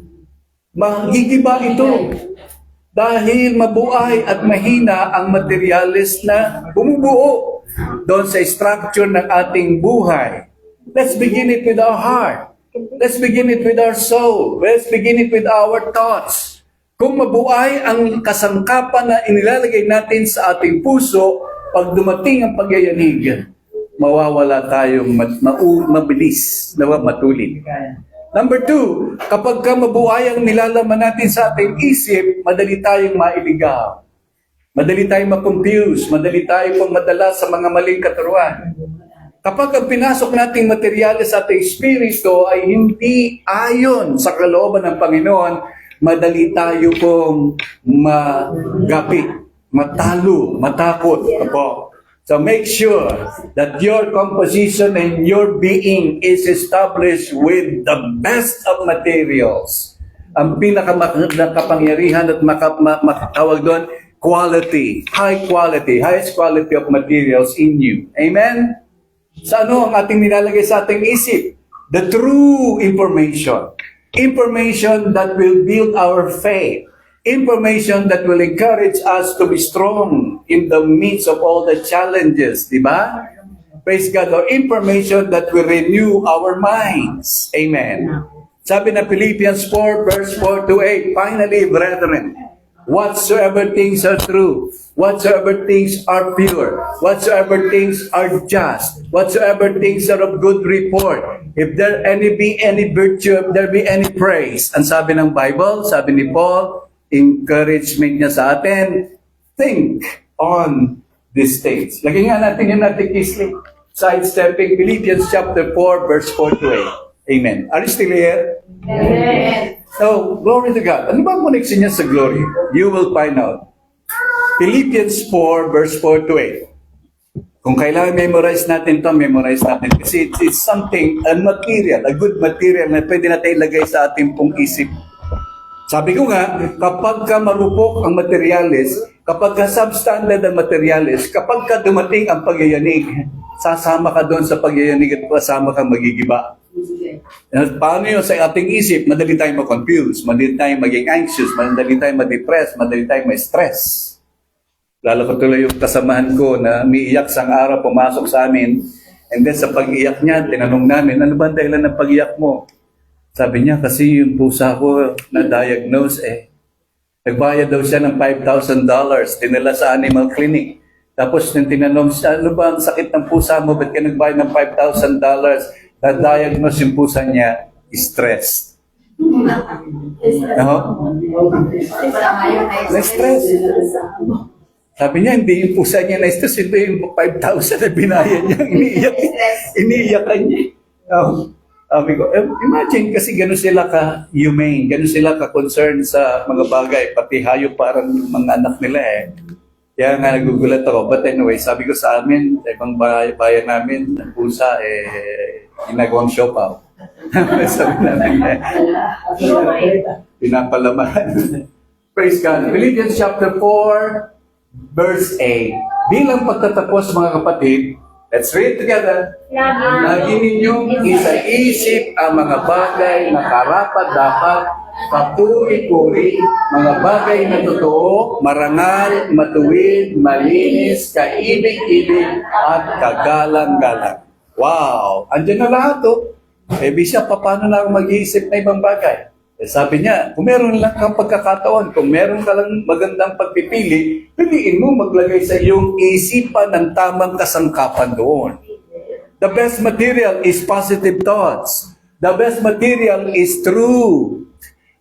magigiba ito. Dahil mabuay at mahina ang materialis na bumubuo doon sa structure ng ating buhay. Let's begin it with our heart. Let's begin it with our soul. Let's begin it with our thoughts. Kung mabuay ang kasangkapan na inilalagay natin sa ating puso, pag dumating ang pagyayanig, mawawala tayong mabilis na matulin. Number 2, kapag ka mabuhay ang nilalaman natin sa ating isip, madali tayong mailigaw. Madali tayong ma-confuse, madali tayong madala sa mga maling katuruan. Kapag ang pinasok nating materyales sa ating espiritu ay hindi ayon sa kalooban ng Panginoon, madali tayo pong magapit, matalo, matakot. So make sure that your composition and your being is established with the best of materials. Ang pinakakapangyarihan at makatawag doon, quality, highest quality of materials in you. Amen? Sa ano ang ating nilalagay sa ating isip? The true information. Information that will build our faith. Information that will encourage us to be strong in the midst of all the challenges, di ba? Praise God. Or information that will renew our minds. Amen. Sabi na Philippians 4, verse 4 to 8, finally, brethren, whatsoever things are true, whatsoever things are pure, whatsoever things are just, whatsoever things are of good report, if there be any virtue, if there be any praise. Ang sabi ng Bible, sabi ni Paul, encouragement niya sa atin, think on these things. Lagyan nga natin yung natin kisli. Sidestepping Philippians chapter 4, verse 4 to 8. Amen. Are you still here? Amen. So, glory to God. Ano ba ang connection niya sa glory? You will find out. Philippians 4, verse 4 to 8. Kung kailangan memorize natin ito, memorize natin. Kasi it's something, a material, a good material na pwede natin ilagay sa ating pong isip. Sabi ko nga, kapag ka marupok ang materialis, kapag ka substandard ang materialis, kapag ka dumating ang pagyayanig, sasama ka doon sa pagyayanig at kasama kang magigiba. Paano yun sa ating isip? Madali tayong ma-confuse, madali tayong maging anxious, madali tayong ma-depress, madali tayong ma-stress. Lalo ko tuloy yung kasamahan ko na umiiyak sang araw, pumasok sa amin, and then sa pag-iyak niya, tinanong namin, ano ba ang dahilan ng pag-iyak mo? Sabi niya, kasi yung pusa ko na-diagnose Nagbayad daw siya ng $5,000, dinala sa animal clinic. Tapos nung tinanong siya, ano ba ang sakit ng pusa mo? Ba't ka nagbayad ng $5,000? Na-diagnose yung pusa niya, stress. No? Na-stress. Sabi niya, hindi yung pusa niya na-stress, ito yung 5,000 na binayad niya. Iniiyakan niya. Sabi ko, imagine kasi gano'n sila ka-humane, gano'n sila ka-concern sa mga bagay, pati hayop parang mga anak nila eh. Kaya nga nagugulat ako. But anyway, sabi ko sa amin, ibang bayan namin, ang pusa, ginagawang siopaw. Sabi namin, pinapalaman. Praise God. Philippians chapter 4, verse 8. Bilang pagtatapos mga kapatid, let's read together. Lagi ninyong isa-isip ang mga bagay na karapat-dapat, papuri-puri, mga bagay na totoo, marangal, matuwid, malinis, kaibig-ibig, at kagalang-galang. Wow! Andiyan na lahat Bishop, paano na ako mag-iisip na ibang bagay? Sabi niya, kung meron lang kang pagkakataon, kung meron ka lang magandang pagpipili, piliin mo maglagay sa iyong isipan ng tamang kasangkapan doon. The best material is positive thoughts. The best material is true.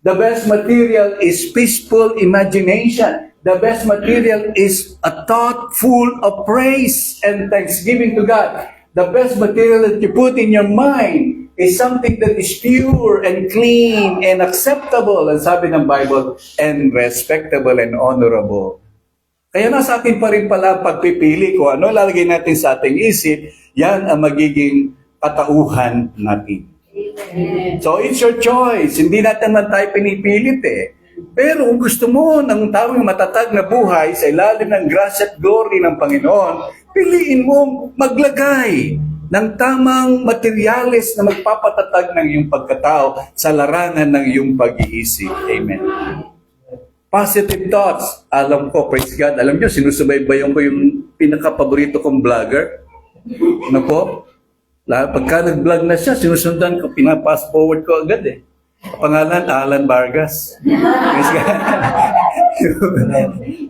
The best material is peaceful imagination. The best material is a thought full of praise and thanksgiving to God. The best material that you put in your mind is something that is pure and clean and acceptable, ang sabi ng Bible, and respectable and honorable. Kaya nasa atin pa rin pala pagpipili ko ano lalagay natin sa ating isip, yan ang magiging katauhan natin. So it's your choice. Hindi natin man tayo pinipilit Pero kung gusto mo ng taong matatag na buhay sa ilalim ng grasya at glory ng Panginoon, piliin mo maglagay ng tamang materyales na magpapatatag ng iyong pagkatao sa larangan ng iyong pag-iisip. Amen. Positive thoughts. Alam ko, praise God. Alam niyo, sinusubaybayan ko yung pinaka-paborito kong vlogger. Ano po? Pagka nag-vlog na siya, sinusundan ko, pinapass forward ko agad Pangalan, Alan Vargas. Praise God.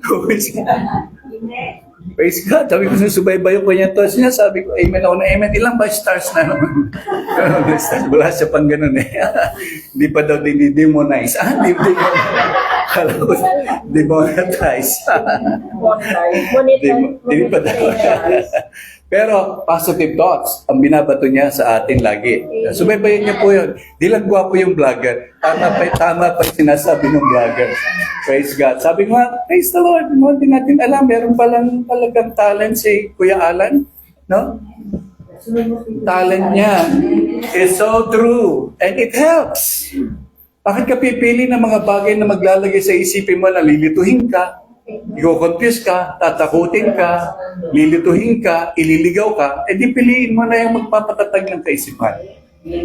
Praise God. Praise God. Sabi ko, sinusubaybayan ko niya thoughts niya. Sabi ko, amen ako na amen. Ilang ba stars na naman? Wala siya pang ganun Hindi pa daw dinidemonize. Hindi demonetize. Hindi pa daw. Pero positive thoughts ang binabato niya sa atin lagi. Subaybayan niya po yun. Di lang gwapo yung vlogger. Tama pa yung sinasabi ng vlogger. Praise God. Sabi ko praise the Lord. Hindi natin alam. Meron palang talagang talent si Kuya Alan. No? Talent niya is so true. And it helps. Bakit ka pipili ng mga bagay na maglalagay sa isipin mo na lilituhin ka? I-confuse ka, tatakutin ka, lilituhin ka, ililigaw ka, di piliin mo na yung magpapatatag ng kaisipan.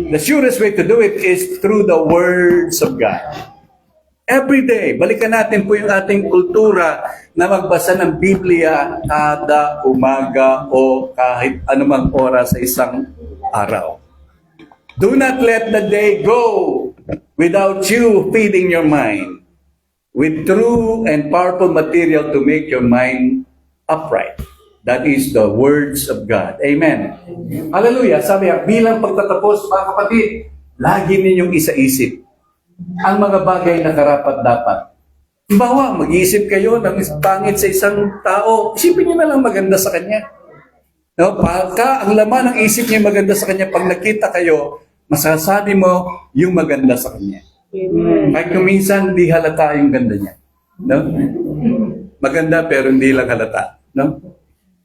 The surest way to do it is through the words of God. Every day, balikan natin po yung ating kultura na magbasa ng Biblia kada umaga o kahit anumang oras sa isang araw. Do not let the day go without you feeding your mind with true and powerful material to make your mind upright. That is the words of God. Amen. Hallelujah. Sabi bilang pagtatapos, mga kapatid, lagi ninyong isa-isip ang mga bagay na karapat-dapat. Halimbawa, mag-iisip kayo ng pangit sa isang tao, isipin niyo na lang maganda sa kanya. No? Pagka ang laman ng isip niya maganda sa kanya, pag nakita kayo, masasabi mo yung maganda sa kanya. Kahit kung minsan hindi halata yung ganda niya. No? Maganda pero hindi lang halata. No?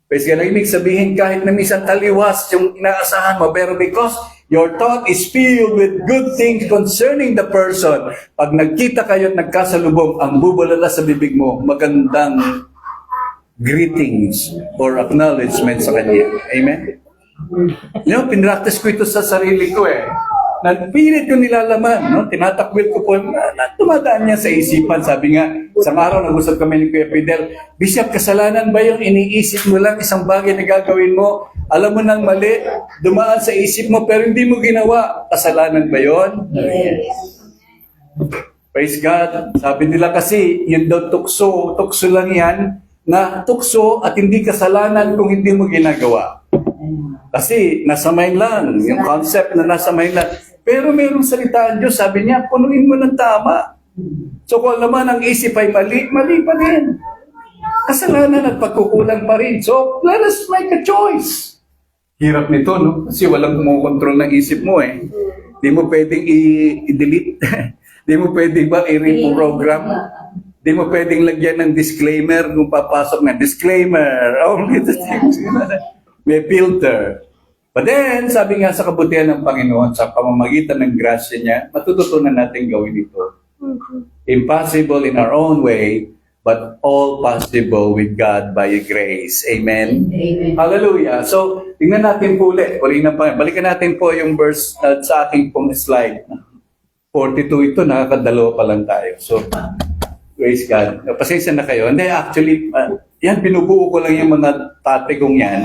Kasi ganun, ibig sabihin kahit na minsan taliwas yung inaasahan mo, pero because your thought is filled with good things concerning the person, pag nagkita kayo at nagkasalubong, ang bubulala sa bibig mo, magandang greetings or acknowledgement sa kanya. Amen? Pinractice ko ito sa sarili ko Nagpilit ko nilalaman, tinatakwil ko po, tumadaan niya sa isipan. Sabi nga, isang araw nag-usap kami ni Kuya Fidel, Bishop, kasalanan ba yung iniisip mo lang isang bagay na gagawin mo? Alam mo nang mali, dumaan sa isip mo pero hindi mo ginawa. Kasalanan ba yun? Yes. Praise God. Sabi nila kasi, yun daw tukso lang yan, na tukso at hindi kasalanan kung hindi mo ginagawa. Kasi nasa mind lang, yung concept na nasa mind lang. Pero mayroong salita ang Diyos, sabi niya, punuin mo ng tama. So kung naman ang isip ay mali, mali pa din. kasalanan at pagkukulang pa rin. So, let us make a choice. Hirap nito, no? Kasi walang kumokontrol ng isip mo eh. Di mo pwedeng i-delete. Di mo pwedeng ba i-reprogram. Di mo pwedeng lagyan ng disclaimer kung papasok na disclaimer. Only the things. May filter. But then, sabi nga sa kabutihan ng Panginoon, sa pamamagitan ng grasya niya, matututunan natin gawin ito. Impossible in our own way, but all possible with God by grace. Amen? Amen. Hallelujah. So, tingnan natin po ulit. Balikan natin po yung verse sa aking pong slide. 42 ito, nakakadalawa pa lang tayo. So, praise God. Pasensya na kayo. Hindi, actually, yan, binubuo ko lang yung mga topic kong yan.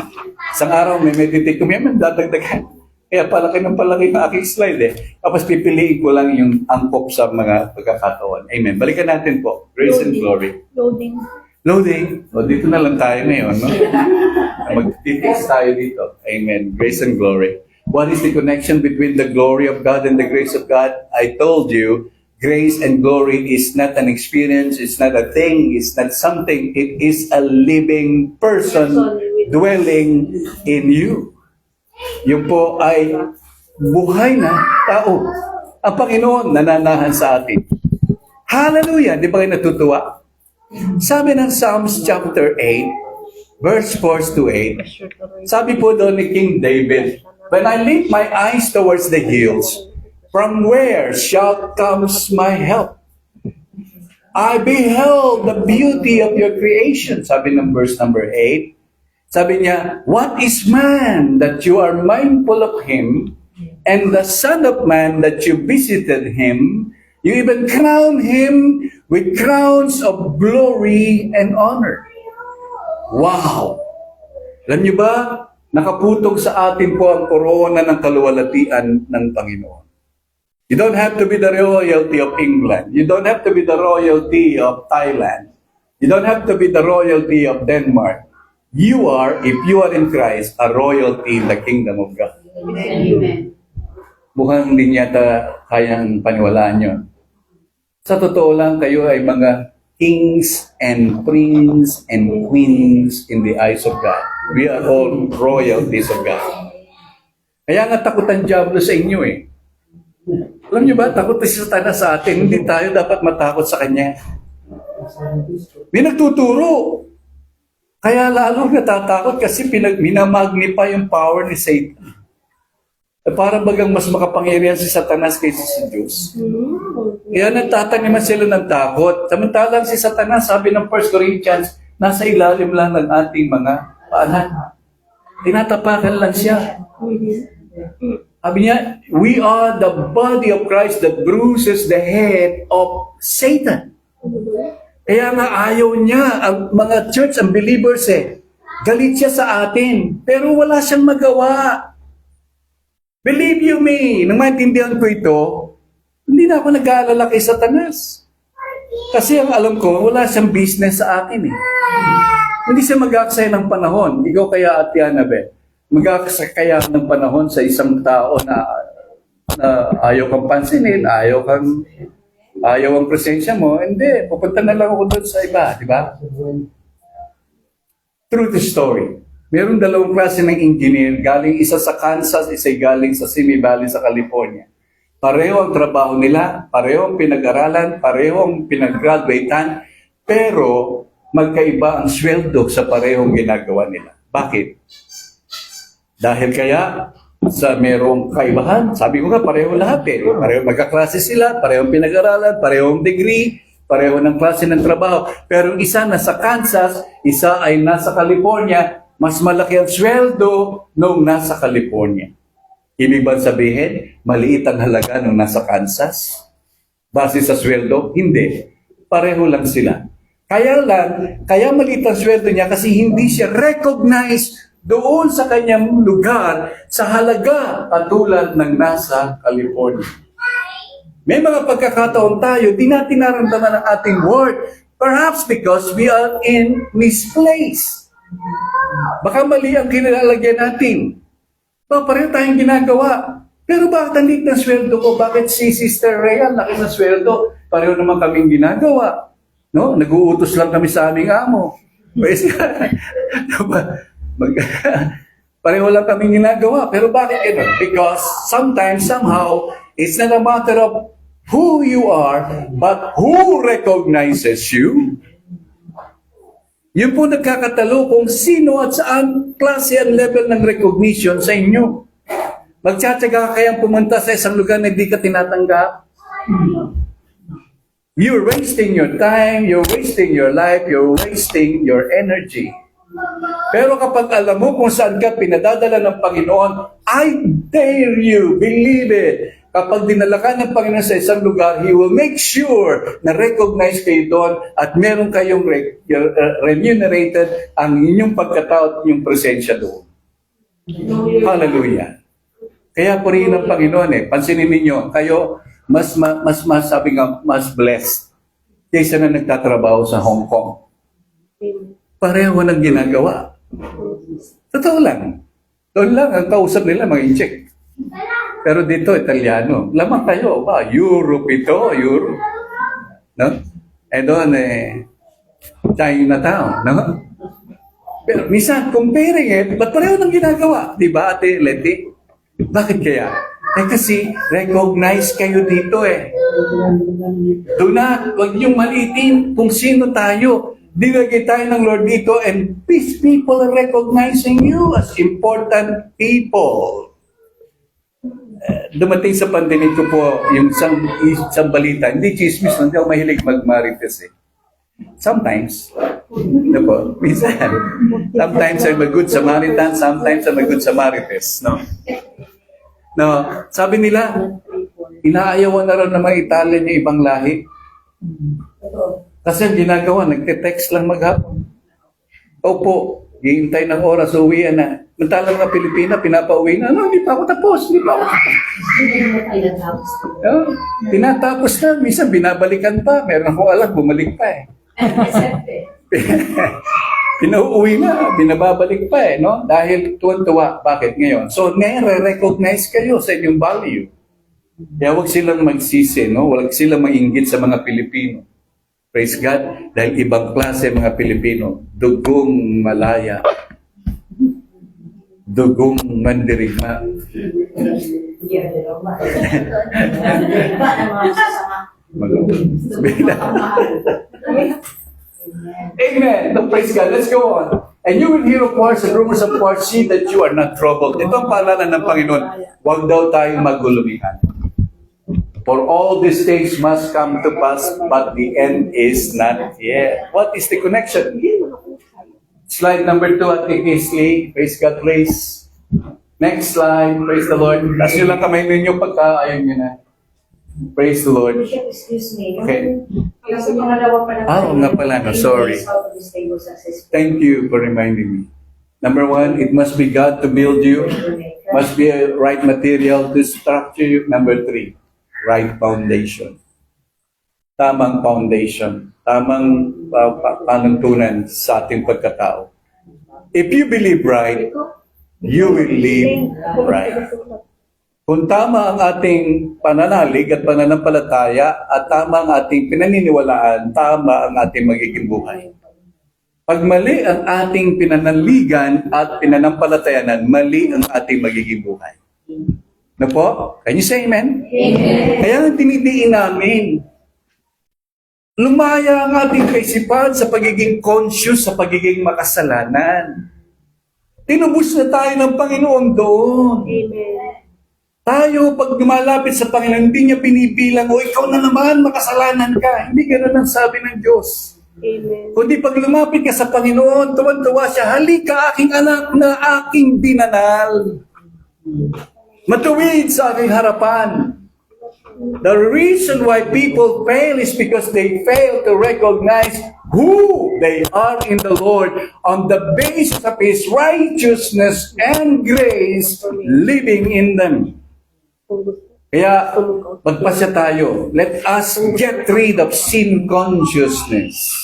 Isang araw, may meditate ko, may dadagdagan. Kaya palaki ng palaki ng aking slide eh. Tapos pipiliin ko lang yung angkop sa mga pagkakataon. Amen. Balikan natin po. Grace and glory. Loading. O, dito na lang tayo ngayon, no? Mag-titiis tayo dito. Amen. Grace and glory. What is the connection between the glory of God and the grace of God? I told you, grace and glory is not an experience, it's not a thing, it's not something. It is a living person dwelling in you. Yung po ay buhay na tao. Ang Panginoon nananahan sa atin. Hallelujah! Di ba kayo natutuwa? Sabi ng Psalms chapter 8, verse 4 to 8, sabi po doon ni King David, when I lift my eyes towards the hills, from where shall comes my help? I beheld the beauty of your creation. Sabi ng verse number 8, sabi niya, what is man that you are mindful of him, and the son of man that you visited him? You even crown him with crowns of glory and honor. Wow! Alam niyo ba, nakaputog sa atin po ang korona ng kaluwalhatian ng Panginoon. You don't have to be the royalty of England. You don't have to be the royalty of Thailand. You don't have to be the royalty of Denmark. You are, if you are in Christ, a royalty in the kingdom of God. Amen. Mukhang hindi yata kayang paniwalaan yun. Sa totoo lang, kayo ay mga kings and prince and queens in the eyes of God. We are all royalties of God. Kaya nga takot ang diablo sa inyo eh. Alam niyo ba, takot si Satanas sa atin. Hindi tayo dapat matakot sa kanya. May nagtuturo. Kaya lalo natatakot kasi minamagnify yung power ni Satan. Parang bagang mas makapangyarihan si Satanas kaysa si Diyos. Kaya nagtataniman sila ng takot. Samantalang si Satanas, sabi ng 1 Corinthians, nasa ilalim lang ng ating mga paanan. Tinatapakan lang siya. Sabi niya, we are the body of Christ that bruises the head of Satan. Kaya nga ayaw niya, ang mga church, ang believers galit siya sa atin, pero wala siyang magawa. Believe you me, nang maintindihan ko ito, hindi na ako nag-aalala kay Satanas. Kasi ang alam ko, wala siyang business sa akin eh. Hindi siya mag-aaksaya ng panahon. Ikaw kaya, Ate Annabel, mag-aaksaya kaya ng panahon sa isang tao na ayaw kang pansinin, ayaw ang presensya mo, hindi, pupunta na lang ako doon sa iba, di ba? True to story. Meron dalawang klase ng engineer, galing isa sa Kansas, isa galing sa Simi Valley sa California. Pareho ang trabaho nila, pareho ang pinag-aralan, pareho ang pinag-graduatean, pero magkaiba ang sweldo sa parehong ginagawa nila. Bakit? Dahil kaya, sa merong kaibahan. Sabi ko nga, pareho lahat eh. Pareho magkaklase sila, parehong pinag-aralan, parehong degree, pareho ng klase ng trabaho. Pero isa nasa Kansas, isa ay nasa California, mas malaki ang sweldo nung nasa California. Ibig ba sabihin, maliit ang halaga nung nasa Kansas? Base sa sweldo? Hindi. Pareho lang sila. Kaya maliit ang sweldo niya kasi hindi siya recognized doon sa kanyang lugar sa halaga katulad ng nasa California. May mga pagkakataon tayo, di natin naramdaman ang ating worth. Perhaps because we are in misplaced. Baka mali ang kinilalagyan natin. Pareho tayong ginagawa. Pero bakit ang liit ng sweldo ko? Bakit si Sister Rhea laki ng sweldo? Pareho naman kaming ginagawa. No? Nag-uutos lang kami sa aming amo. Praise God. Mag, pareho lang kami ginagawa. Pero bakit gano'n? Because sometimes, somehow, it's not a matter of who you are, but who recognizes you. Yun po nagkakatalo kung sino at saan klase ang level ng recognition sa inyo. Magtsatsaga kayang pumunta sa isang lugar na hindi ka tinatanggap. You're wasting your time, you're wasting your life, you're wasting your energy. Pero kapag alam mo kung saan ka pinadadala ng Panginoon, I dare you, believe it. Kapag dinala ka ng Panginoon sa isang lugar, He will make sure na recognize kayo doon at meron kayong remunerated ang inyong pagkatao at inyong presensya doon. Hallelujah. Kaya po rin ang Panginoon pansinin ninyo, kayo mas sabi nga, mas blessed kaysa na nagtatrabaho sa Hong Kong. Pareho ng ginagawa. Totoo lang. Doon lang, ang kausap nila, mga incheck. Pero dito, Italiano. Lamang kayo, ba? Europe ito, Europe. No? Eh doon, Chinatown, no? Pero minsan, comparing ba't pareho ng ginagawa? Diba, Ate Letty? Bakit kaya? Kasi recognize kayo dito Do not, huwag niyong maliitin kung sino tayo. Dinagay tayo ng Lord dito and these people are recognizing you as important people. Dumating sa pandemic ko po yung isang balita. Hindi chismis, hindi ako mahilig mag-marites Sometimes, ano po, minsan. Sometimes I'm a good Samaritan, sometimes I'm a good Samarites. No, sabi nila, inaayawan na rin ng mga Italian yung ibang lahi. Kasi ang ginagawa, nagte-text lang maghapon. Opo, hihintay ng oras, uwian na. Mantalang na Pilipina, pinapauwi na. Hindi pa ako tapos, hindi pa ako tapos. Tinatapos na, minsan binabalikan pa. Meron akong alam, bumalik pa Pinauwi na, binababalik pa no? Dahil tuwan-tuwa. Bakit ngayon? So, nare-recognize kayo sa inyong value. Kaya huwag silang magsisi, no? Huwag silang mainggit sa mga Pilipino. Praise God. Dahil ibang klase mga Pilipino. Dugong malaya. Dugong mandirigma. Amen. So, praise God. Let's go on. And you will hear of wars and rumors of wars, see that you are not troubled. Ito ang paalala ng Panginoon. Huwag daw tayong magulumihan. For all these things must come to pass, but the end is not yet. What is the connection? Slide number 2 at Kingsley. Praise God, please. Next slide. Praise the Lord. Taas nyo lang kamay ninyo pagka ayaw nyo na. Praise the Lord. Bishop, excuse me. Okay. Nasa pangalawa pa lang. Nga pala, no, sorry. Thank you for reminding me. Number 1, it must be God to build you. Must be a right material to structure you. Number 3, right foundation. Tamang foundation. Tamang panuntunan sa ating pagkatao. If you believe right, you will live right. Kung tama ang ating pananalig at pananampalataya at tama ang ating pinaniniwalaan, tama ang ating magiging buhay. Pag mali ang ating pinanaligan at pinanampalatayanan, mali ang ating magiging buhay. Na po? Can you say amen? Amen. Kaya ang tinidiin namin, lumaya ang ating kaisipan sa pagiging conscious, sa pagiging makasalanan. Tinubos na tayo ng Panginoon doon. Amen. Tayo, pag lumalapit sa Panginoon, hindi niya binibilang, ikaw na naman, makasalanan ka. Hindi ganun ang sabi ng Diyos. Amen. Kundi pag lumapit ka sa Panginoon, tuwan-tuwa siya, halika aking anak na aking dinanal. Matuwid sa aking harapan. The reason why people fail is because they fail to recognize who they are in the Lord on the basis of His righteousness and grace living in them. Kaya, magpasya tayo. Let us get rid of sin consciousness.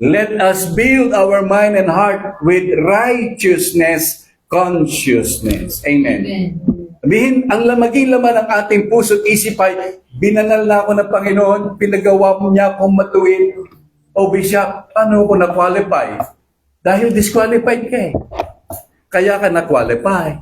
Let us build our mind and heart with righteousness consciousness. Amen. Sabihin, ang maging laman ng ating puso at isip ay, binanal na ako ng Panginoon, pinagawa mo niya akong matuwid. O Bishop, paano ako na-qualify? Dahil disqualified ka eh. Kaya ka na-qualify.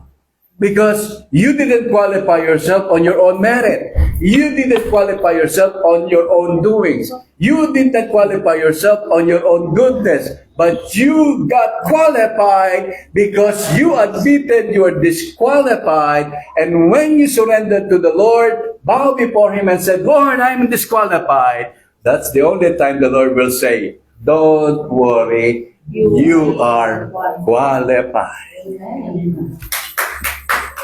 Because you didn't qualify yourself on your own merit. You didn't qualify yourself on your own doings. You didn't qualify yourself on your own goodness. But you got qualified because you admitted you are disqualified. And when you surrendered to the Lord, bow before Him and said, Lord, I'm disqualified. That's the only time the Lord will say, don't worry, you are qualified.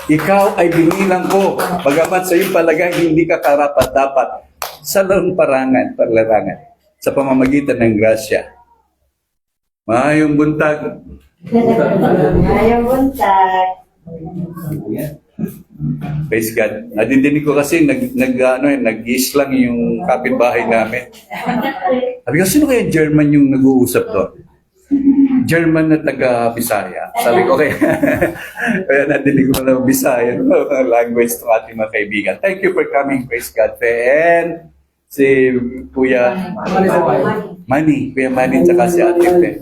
Ikaw ay binilang ko, bagamat sa iyong palagay hindi ka karapat-dapat sa larangan, sa pamamagitan ng grasya. Maayong buntag. Ayaw buntag. Praise God. Nadidinig ko kasi nag-is lang yung kapitbahay namin. Sabi ko, sino kaya German yung nag-uusap doon? German na taga-Bisaya. Sabi ko, okay. Kaya nadinig ko na Bisaya, language ng ating mga kaibigan. Thank you for coming, praise God. And si Kuya Manny, Kuya Manny, tsaka si Ate Pe.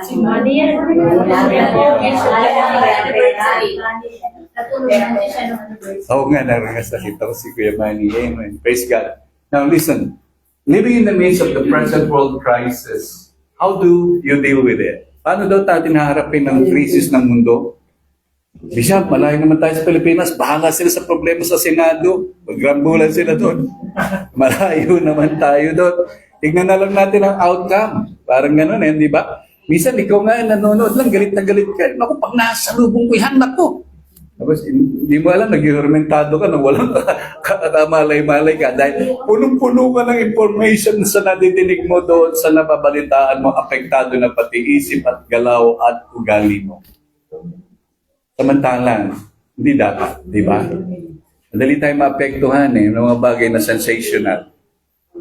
Si Manny yan. Oo nga, nakita ko si Kuya Manny. Amen. Praise God. Now listen, living in the midst of the present world crisis, how do you deal with it? Paano daw natin haharapin ng krisis ng mundo? Bishop, malayo naman tayo sa Pilipinas. Bahala sila sa problema sa Senado. Magrambulan sila doon. Malayo naman tayo doon. Tignan na lang natin ang outcome. Parang gano'n eh, di ba? Minsan, ikaw nga nanonood lang, galit na galit ka. Naku, pag nasa lubong ko, hanak ko. Tapos, hindi mo alam, nag-hermentado ka na walang malay-malay ka. Dahil punong-puno ka ng information sa nadidinig mo doon, sa napabalitaan mo, apektado na pati isip at galaw at ugali mo. Samantalang, hindi dapat, di ba? Madali tayo maapektuhan ng mga bagay na sensational.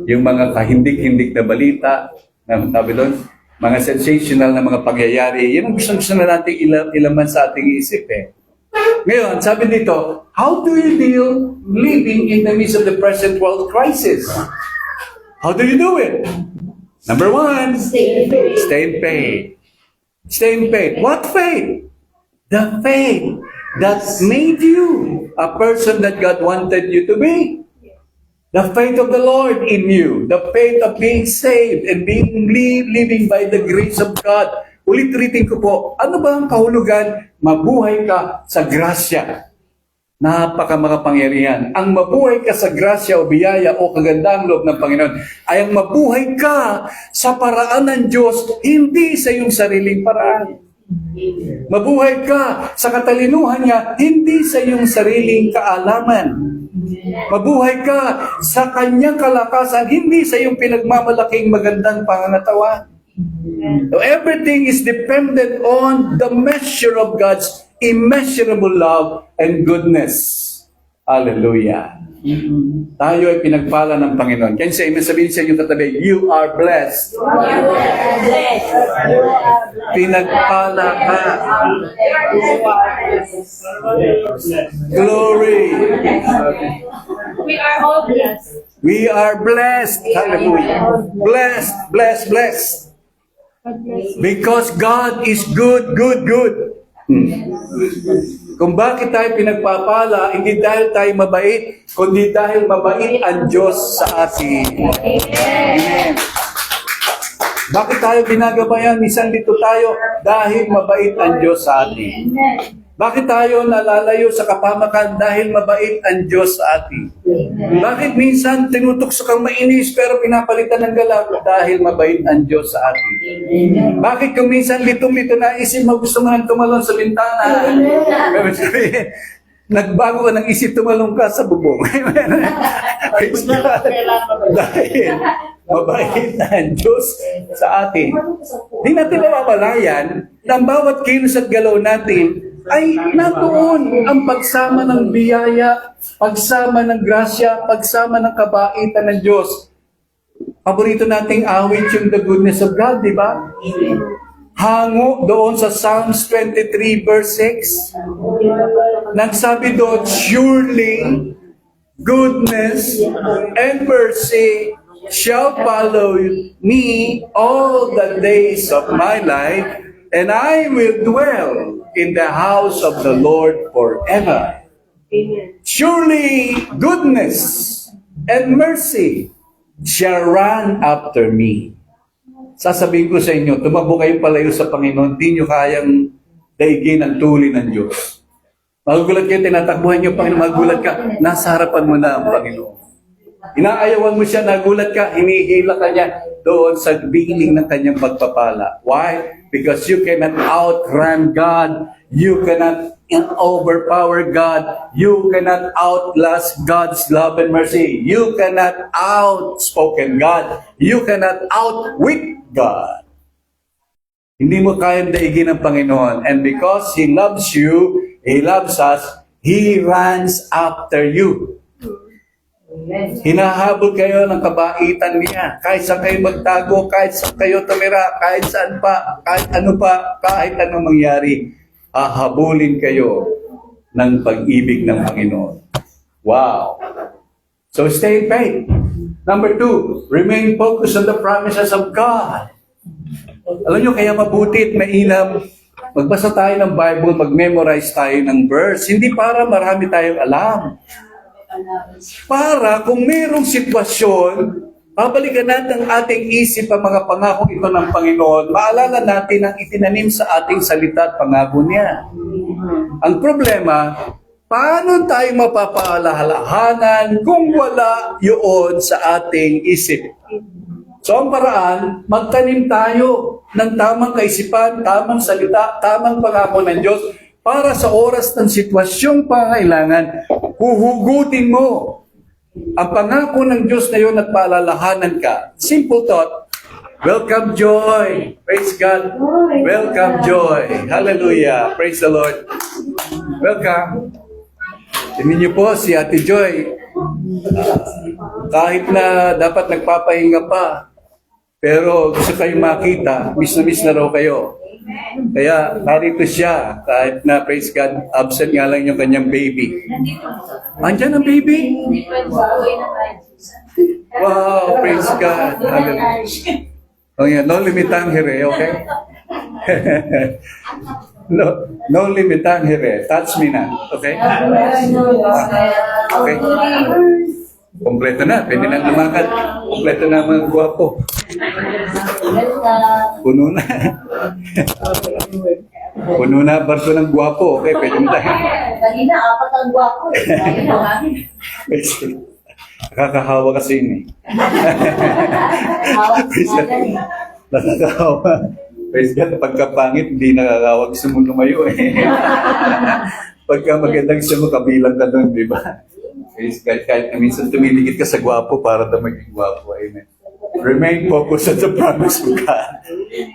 Yung mga kahindik-hindik na balita, na tabi doon, mga sensational na mga pangyayari, yun ang gusto na natin ilaman sa ating isip eh. Ngayon, sabi dito, how do you deal living in the midst of the present world crisis? How do you do it? Number one, stay in faith. Stay in faith. Stay in faith. What faith? The faith that made you a person that God wanted you to be. The faith of the Lord in you. The faith of being saved and being living by the grace of God. Ulit-ulitin ko po, ano ba ang kahulugan? Mabuhay ka sa grasya. Napakamakapangyarihan. Ang mabuhay ka sa grasya o biyaya o kagandang loob ng Panginoon ay ang mabuhay ka sa paraan ng Diyos, hindi sa iyong sariling paraan. Mabuhay ka sa katalinuhan niya, hindi sa iyong sariling kaalaman. Mabuhay ka sa kanyang kalakasan, hindi sa iyong pinagmamalaking magandang pangangatawan. So everything is dependent on the measure of God's immeasurable love and goodness. Hallelujah. Tayo ay pinagpala ng Panginoon. Kaya sa amen, sabihin sa inyong katabi, you are blessed. Pinagpala ka. Glory. We are all blessed. We are blessed. Hallelujah. Blessed, blessed, blessed. Because God is good, good, good. Kung bakit tayo pinagpapala, hindi dahil tayo mabait, kundi dahil mabait ang Diyos sa atin. Amen. Bakit tayo ginagabayan? Minsan dito tayo dahil mabait ang Diyos sa atin. Bakit tayo nalalayo sa kapamakan? Dahil mabait ang Diyos sa atin. Bakit minsan tinutukso kang mainis pero pinapalitan ng galak? Dahil mabait ang Diyos sa atin. Bakit kung minsan litong-lito na isip mo gusto mo nang tumalon sa bintana? Nagbago ka ng isip, tumalong ka sa bubong. Dahil mabait ang Diyos sa atin. Hindi natin mapapalayan na ang bawat kilos at galaw natin ay natuon ang pagsama ng biyaya, pagsama ng grasya, pagsama ng kabaitan ng Diyos. Paborito nating awit yung the goodness of God, di ba? Hango doon sa Psalms 23 verse 6. Nagsabi doon, surely goodness and mercy shall follow me all the days of my life, and I will dwell in the house of the Lord forever. Surely goodness and mercy shall run after me. Sasabihin ko sa inyo, tumakbo kayong palayo sa Panginoon, di nyo kayang daigin ang tuli ng Diyos. Magugulat kayo, tinatakbuhan nyo, Panginoon, magugulat ka, nasa harapan mo na ang Panginoon. Inaayawan mo siya, nagulat ka, hinihila ka niya doon sa biling ng kanyang pagpapala. Why? Because you cannot outrun God. You cannot overpower God. You cannot outlast God's love and mercy. You cannot outspoken God. You cannot outwit God. Hindi mo kayang daigin ng Panginoon. And because He loves you, He loves us, He runs after you. Hinahabol kayo ng kabaitan niya. Kahit saan kayo magtago, kahit saan kayo tumira, kahit saan pa, kahit anong mangyari, hahabulin kayo ng pag-ibig ng Panginoon. Wow! So stay in faith. Number 2, remain focused on the promises of God. Alam nyo, kaya mabuti at mainam, magbasa tayo ng Bible, mag-memorize tayo ng verse. Hindi para marami tayong alam. Para kung mayroong sitwasyon, babalikan natin ang ating isip ang mga pangako ito ng Panginoon. Maalala natin ang itinanim sa ating salita at pangako niya. Ang problema, paano tayo mapapaalalahanan kung wala yun sa ating isip? So ang paraan, magtanim tayo ng tamang kaisipan, tamang salita, tamang pangako ng Diyos para sa oras ng sitwasyong pangailangan, huhugutin mo ang pangako ng Diyos na yun at paalalahanan ka. Simple thought. Welcome joy. Praise God. Welcome joy. Hallelujah. Praise the Lord. Welcome. Tingnan niyo po si Ate Joy. Kahit na dapat nagpapahinga pa, pero gusto kayong makita, miss na raw kayo. Kaya narito siya, kahit na, praise God, absent nga lang yung kanyang baby. Andyan ang baby? Wow, praise God. Hallelujah. Oh yeah, no limitang here, okay? no limitang here. Touch me na, okay? Okay. Kompleto na, pwede na lumakad. Kompleto na mga guwapo. Puno na. Puno na barko ng guwapo. Okay, pwede na tayo. Kanina, 4 ang gwapo. Nakakahawa kasi yun eh. Nakakahawa. Praise God, pagkapangit, hindi nakakahawa. Gusto mo lumayo eh. Pagka magandang siya mo, kabilang ka doon, di ba? Praise God, kahit na minsan tumiligit ka sa gwapo para na maging gwapo. Amen. Remain focused on the promise of God.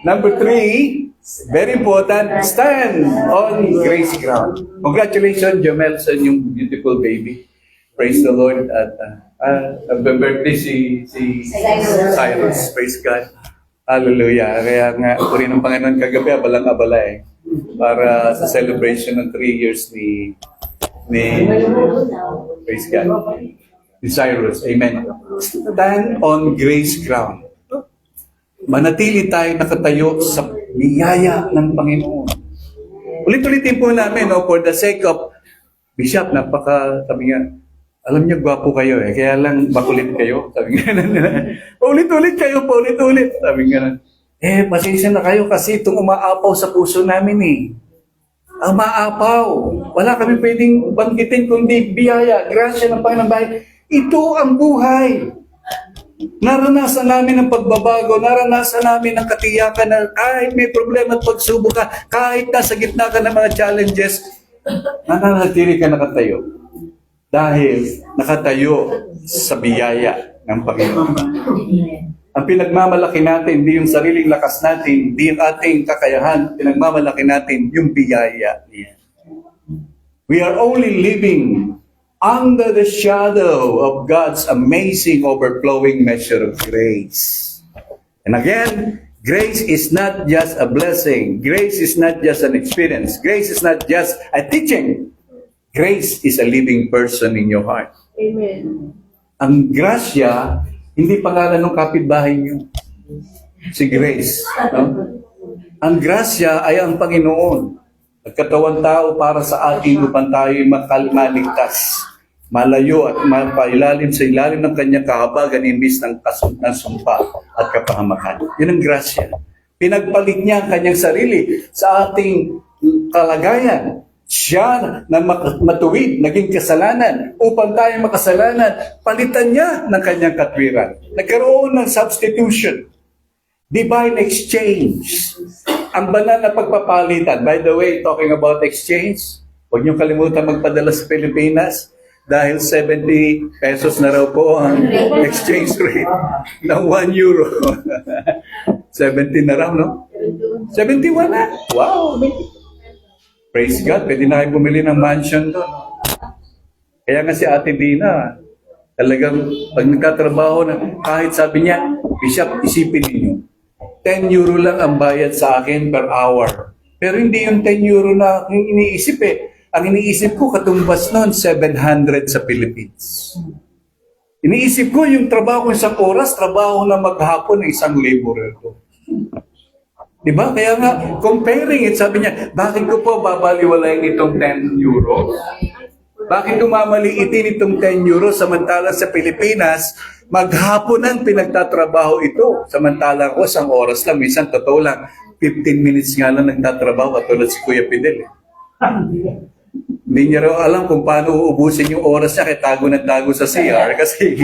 Number 3, very important, stand on grace ground. Congratulations, Jomel, sa inyong beautiful baby. Praise the Lord. At birthday si Cyrus. Praise God. Hallelujah. Kaya nga, puri ng Panginoon kagabi, abalang-abala eh. Para sa celebration ng 3 years ni praise God. Ni Cyrus. Amen. Stand on grace ground. Manatili tayo nakatayo sa biyaya ng Panginoon. Ulit-ulitin po namin, no, for the sake of Bishop, sabi nga, alam niyo, gwapo kayo eh, kaya lang makulit kayo. Sabi nga paulit-ulit kayo, paulit-ulit. Sabi nga pasensya na kayo kasi itong umaapaw sa puso namin eh. Ang maapaw. Wala kami pwedeng banggitin kundi biyaya, grasya ng Panginoon bahay. Ito ang buhay. Naranasan namin ang pagbabago, naranasan namin ang katiyakan na kahit may problema at pagsubok ka, kahit nasa gitna ka ng mga challenges, nananatili ka nakatayo. Dahil nakatayo sa biyaya ng Panginoon. Ang pinagmamalaki natin, hindi yung sariling lakas natin, hindi yung ating kakayahan, pinagmamalaki natin yung biyaya niya. We are only living under the shadow of God's amazing overflowing measure of grace. And again, grace is not just a blessing. Grace is not just an experience. Grace is not just a teaching. Grace is a living person in your heart. Amen. Ang grasya Hindi pangalan ng kapitbahay niyo. Si Grace. No? Ang grasya ay ang Panginoon. Nagkatawan tao para sa ating upang tayo maligtas, malayo at mapailalim sa ilalim ng kanyang kahabagan imbis ng sumpa at kapahamakan. Yun ang grasya. Pinagpalit niya ang kanyang sarili sa ating kalagayan. Siya na matuwid, naging kasalanan. Upang tayo makasalanan, palitan niya ng kanyang katwiran. Nagkaroon ng substitution. Divine exchange. Ang banal na pagpapalitan. By the way, talking about exchange, huwag niyong kalimutan magpadala sa Pilipinas dahil 70 pesos na raw po ang exchange rate ng 1 euro. 70 na raw, no? 71 na. Wow! Praise God, pwede na kayo bumili ng mansion doon. Kaya nga si Ate Dina, talagang pag nagtatrabaho na, kahit sabi niya, Bishop, isipin ninyo, 10 euro lang ang bayad sa akin per hour. Pero hindi yung 10 euro na iniisip eh. Ang iniisip ko, katumbas noon, 700 sa Philippines. Iniisip ko yung trabaho ng isang oras, trabaho na maghapon ng isang laborer ko. Diba? Kaya nga, comparing it, sabi niya, bakit ko po babaliwalayin itong 10 euro? Bakit ko mamaliitin itong 10 euro samantala sa Pilipinas, maghapon ang pinagtatrabaho ito. Samantala ko, isang oras lang, minsan totoo lang, 15 minutes nga lang nagtatrabaho katulad si Kuya Fidel. Hindi niya raw alam kung paano uubusin yung oras niya kaya tago ng tago sa CR kasi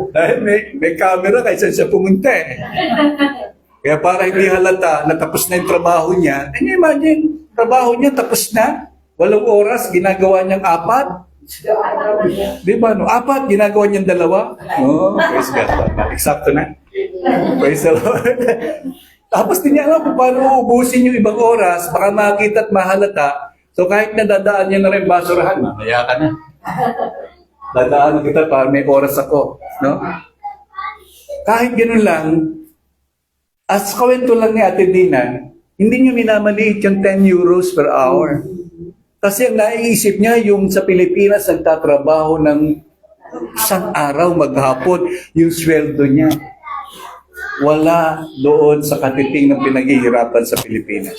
dahil may camera kaysa siya pumunta eh. Kaya para hindi halata na tapos na yung trabaho niya, can you imagine, trabaho niya tapos na, 8 oras, ginagawa niyang 4. Di ba, no? 4, ginagawa niyang 2. Oh, praise God. Eksakto na. Praise the Lord. Tapos di niya alam kung paano uubusin yung ibang oras, baka makita at mahalata. So kahit nadadaan niya na rin basurahan, mamaya ka na. Dadaan na kita para may oras ako. No? Kahit ganun lang, as kawento lang ni Ate Dina, hindi niya minamaliit yung 10 euros per hour. Kasi ang naiisip niya yung sa Pilipinas nagtatrabaho ng isang araw maghapon, yung sweldo niya. Wala doon sa katiting ng pinaghihirapan sa Pilipinas.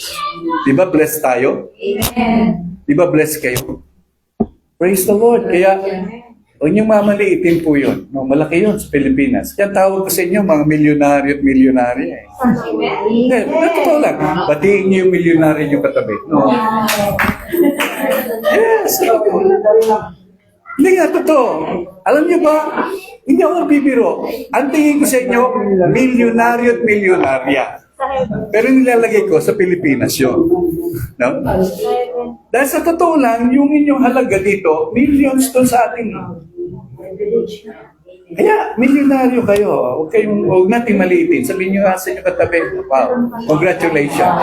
Di ba blessed tayo? Amen. Di ba blessed kayo? Praise the Lord. Kaya, huwag niyong mamaliitin po yun. No, malaki yun sa Pilipinas. Kaya tawag ko sa inyo, mga milyonaryo at milyonarya. Eh. Hindi, totoo lang. Batiin niyo yung milyonaryo niyo katabi. No? Yes. Hindi nga, totoo. Alam niyo ba, hindi ako nagbibiro. Ang tingin ko sa inyo, milyonaryo at milyonarya. Pero nilalagay ko sa Pilipinas yun. No? Dahil sa totoo lang, yung inyong halaga dito, millions to sa atin. Kaya, milyonaryo kayo. Huwag natin maliitin. Sabihin nyo nga sa inyo katabi, wow, congratulations.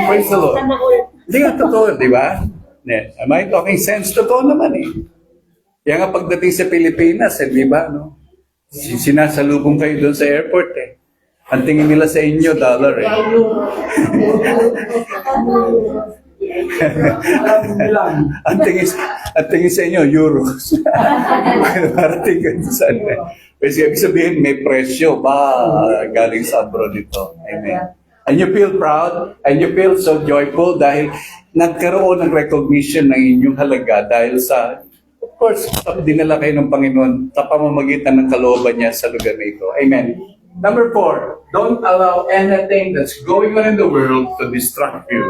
Praise the Lord. Hindi nga totoo, di ba? Am I talking sense? Totoo naman eh. Kaya nga pagdating sa Pilipinas, di ba, no? Sinasalubong kayo doon sa airport eh. Ang tingin nila sa inyo, dollar eh. ang tingin sa inyo, euros. Parating ka saan eh. Kasi ibig sabihin, may presyo galing sa abroad dito. Amen. And you feel proud, and you feel so joyful dahil nagkaroon ng recognition ng inyong halaga dahil sa, of course, dinala kayo ng Panginoon sa pamamagitan ng kalooban niya sa lugar na ito. Amen. Number 4, don't allow anything that's going on in the world to distract you.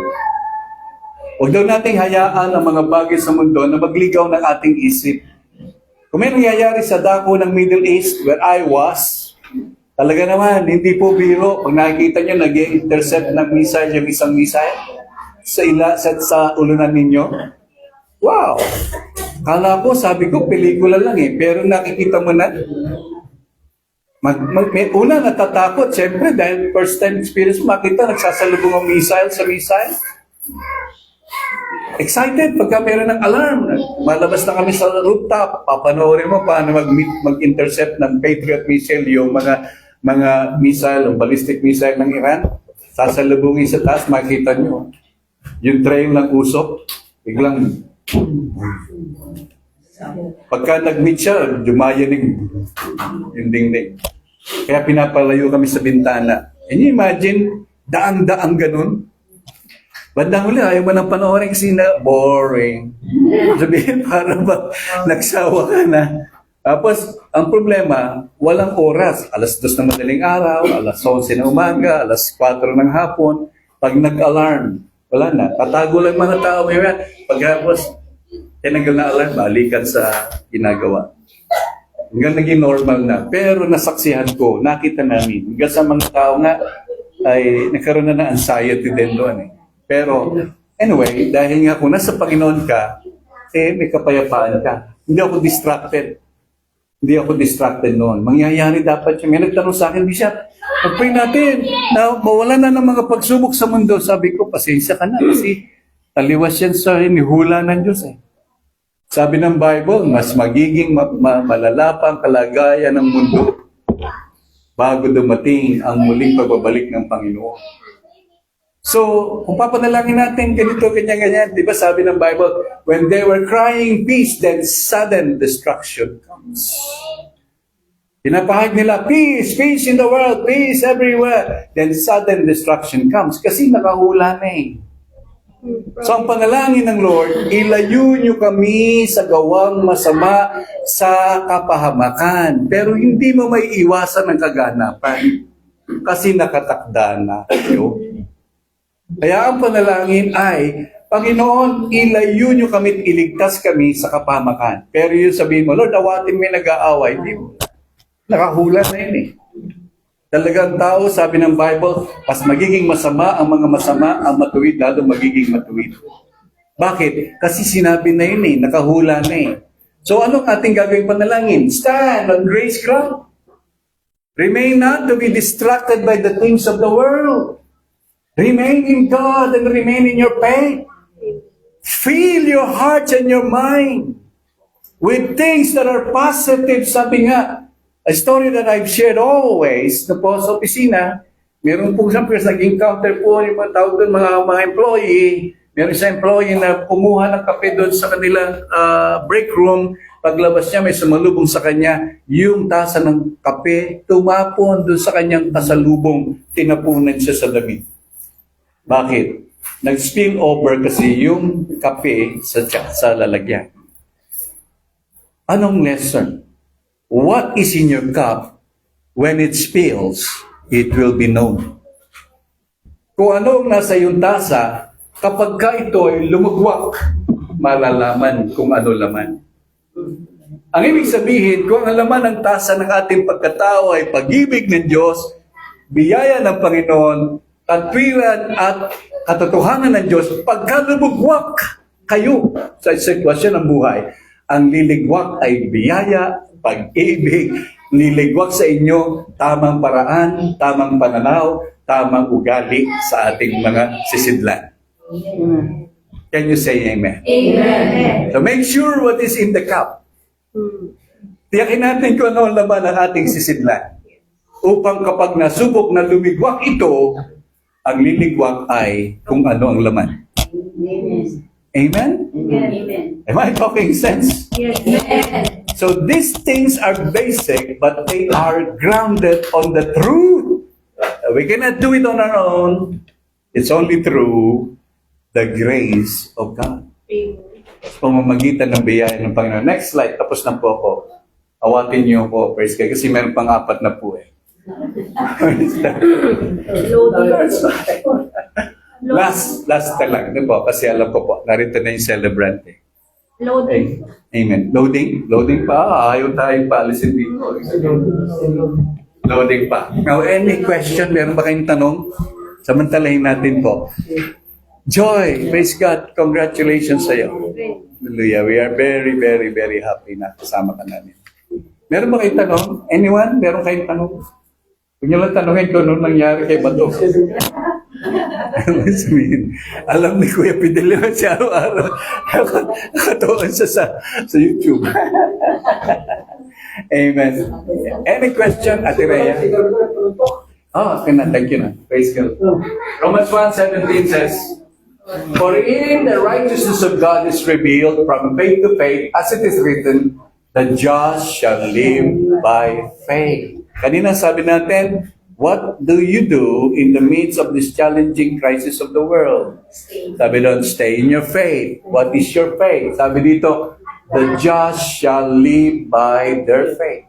Huwag daw nating hayaan ang mga bagay sa mundo na magligaw ng ating isip. Kung may nangyayari sa dako ng Middle East where I was, talaga naman, hindi po biro. Pag nakikita nyo, nag-intercept ng missile yung isang missile sa ulunan ninyo. Wow! Kala ko, sabi ko, pelikula lang eh. Pero nakikita mo na, may una natatakot, siyempre, dahil first time experience, makita, nagsasalubong ang missile sa missile. Excited pagka meron ng alarm. Malabas na kami sa rooftop. Papanoorin mo paano mag-intercept ng Patriot missile yung mga missile, o ballistic missile ng Iran. sasalubungin sa taas, makita nyo. Yung train ng usok, biglang pagka nag-meet siya, dumayanig yung dingding. Kaya pinapalayo kami sa bintana. Can you imagine, daang-daang ganun? Bandang huli, ayaw mo nang panoorin kasi na boring. Sabihin, para ba nagsawa ka na? Tapos, ang problema, walang oras. Alas 2 ng madaling araw, alas 11 ng umaga, alas 4 ng hapon. Pag nag-alarm, wala na. Tatago lang mga tao. Pagkapos, tinanggal na alarm, balikan sa ginagawa. Hanggang naging normal na. Pero nasaksihan ko, nakita namin, hanggang sa mga tao nga, ay nagkaroon na ng anxiety din doon eh. Pero, anyway, dahil nga kung nasa Panginoon ka, may kapayapaan ka. Hindi ako distracted noon. Mangyayari dapat yung may nagtanong sa akin, Bishop, pag-pray natin na mawala na ng mga pagsubok sa mundo. Sabi ko, pasensya ka na kasi taliwas yan sa hinihula ng Diyos eh. Sabi ng Bible, mas magiging malala pa ang kalagayan ng mundo bago dumating ang muling pagbabalik ng Panginoon. So, kung papanalangin natin ganito, ganyan, di ba sabi ng Bible, when they were crying peace, then sudden destruction comes. Pinapahag nila, peace, peace in the world, peace everywhere. Then sudden destruction comes kasi nakahula na eh. So, ang panalangin ng Lord, ilayo niyo kami sa gawang masama sa kapahamakan. Pero hindi mo may iwasan ng kaganapan kasi nakatakda na kayo. Kaya ang panalangin ay, Panginoon, ilayo niyo kami at iligtas kami sa kapahamakan. Pero yung sabihin mo, Lord, awatin may nag-aaway. Hindi mo. Nakahula na yun eh. Talagang tao, sabi ng Bible, mas magiging masama ang mga masama, ang matuwid, lalo magiging matuwid. Bakit? Kasi sinabi na yun eh, nakahula na eh. So anong ating gagawing panalangin? Stand on grace ground. Remain not to be distracted by the things of the world. Remain in God and remain in your faith. Fill your heart and your mind with things that are positive. Sabi nga, a story that I've shared always na po sa opisina, meron pong siyempre nag-encounter po yung mga tawag doon, mga employee. Meron isang employee na kumuha ng kape doon sa kanilang break room. Paglabas niya, may sumalubong sa kanya yung tasa ng kape, tumapon doon sa kanyang kasalubong, tinapunan siya sa damit. Bakit? Nag-spill over kasi yung kape sa lalagyan. Anong lesson? What is in your cup, when it spills, it will be known. Kung anong nasa iyong tasa, kapag ka ito ay lumugwak, malalaman kung ano laman. Ang ibig sabihin, kung ang laman ng tasa ng ating pagkatao ay pag-ibig ng Diyos, biyaya ng Panginoon, katwiran at katotohanan ng Diyos, pagka lumugwak kayo sa sitwasyon ng buhay, ang liligwak ay biyaya, pag-ibig, liligwak sa inyo, tamang paraan, tamang pananaw, tamang ugali sa ating mga sisidlan. Can you say amen? Amen. So make sure what is in the cup. Tiyakin natin kung ano ang laman ng ating sisidlan. Upang kapag nasubok na lumigwak ito, ang liligwak ay kung ano ang laman. Amen? Amen. Am I talking sense? Yes. Amen. So these things are basic, but they are grounded on the truth. We cannot do it on our own. It's only through the grace of God. Pamamagitan ng biyaya ng Panginoon. Next slide, tapos na po ako. Awatin niyo ako, praise God, kasi meron pang 4 na po eh. last na lang. Ano po? Kasi alam ko po, narito na yung celebrant eh. Loading. Amen. Loading pa. Ayaw tayong paalisin dito. Loading pa. Now, any question? Meron ba kayong tanong? Samantalahin natin po. Joy, praise God. Congratulations sa iyo. Hallelujah. We are very, very, very happy na kasama ka namin. Meron ba kayong tanong? Anyone? Meron kayong tanong? Huwag niyo lang tanongin kung anong nangyari kay Bato. Alam ni Kuya Fidel naman siya araw-araw. Nakatuon siya sa YouTube. Amen. Any question, Ate Rhea? Oh, okay na. Thank you na. Praise God. Romans 1:17 says, "For in the righteousness of God is revealed from faith to faith, as it is written, the just shall live by faith." Kanina sabi natin, what do you do in the midst of this challenging crisis of the world? Sabi doon, stay in your faith. What is your faith? Sabi dito, the just shall live by their faith.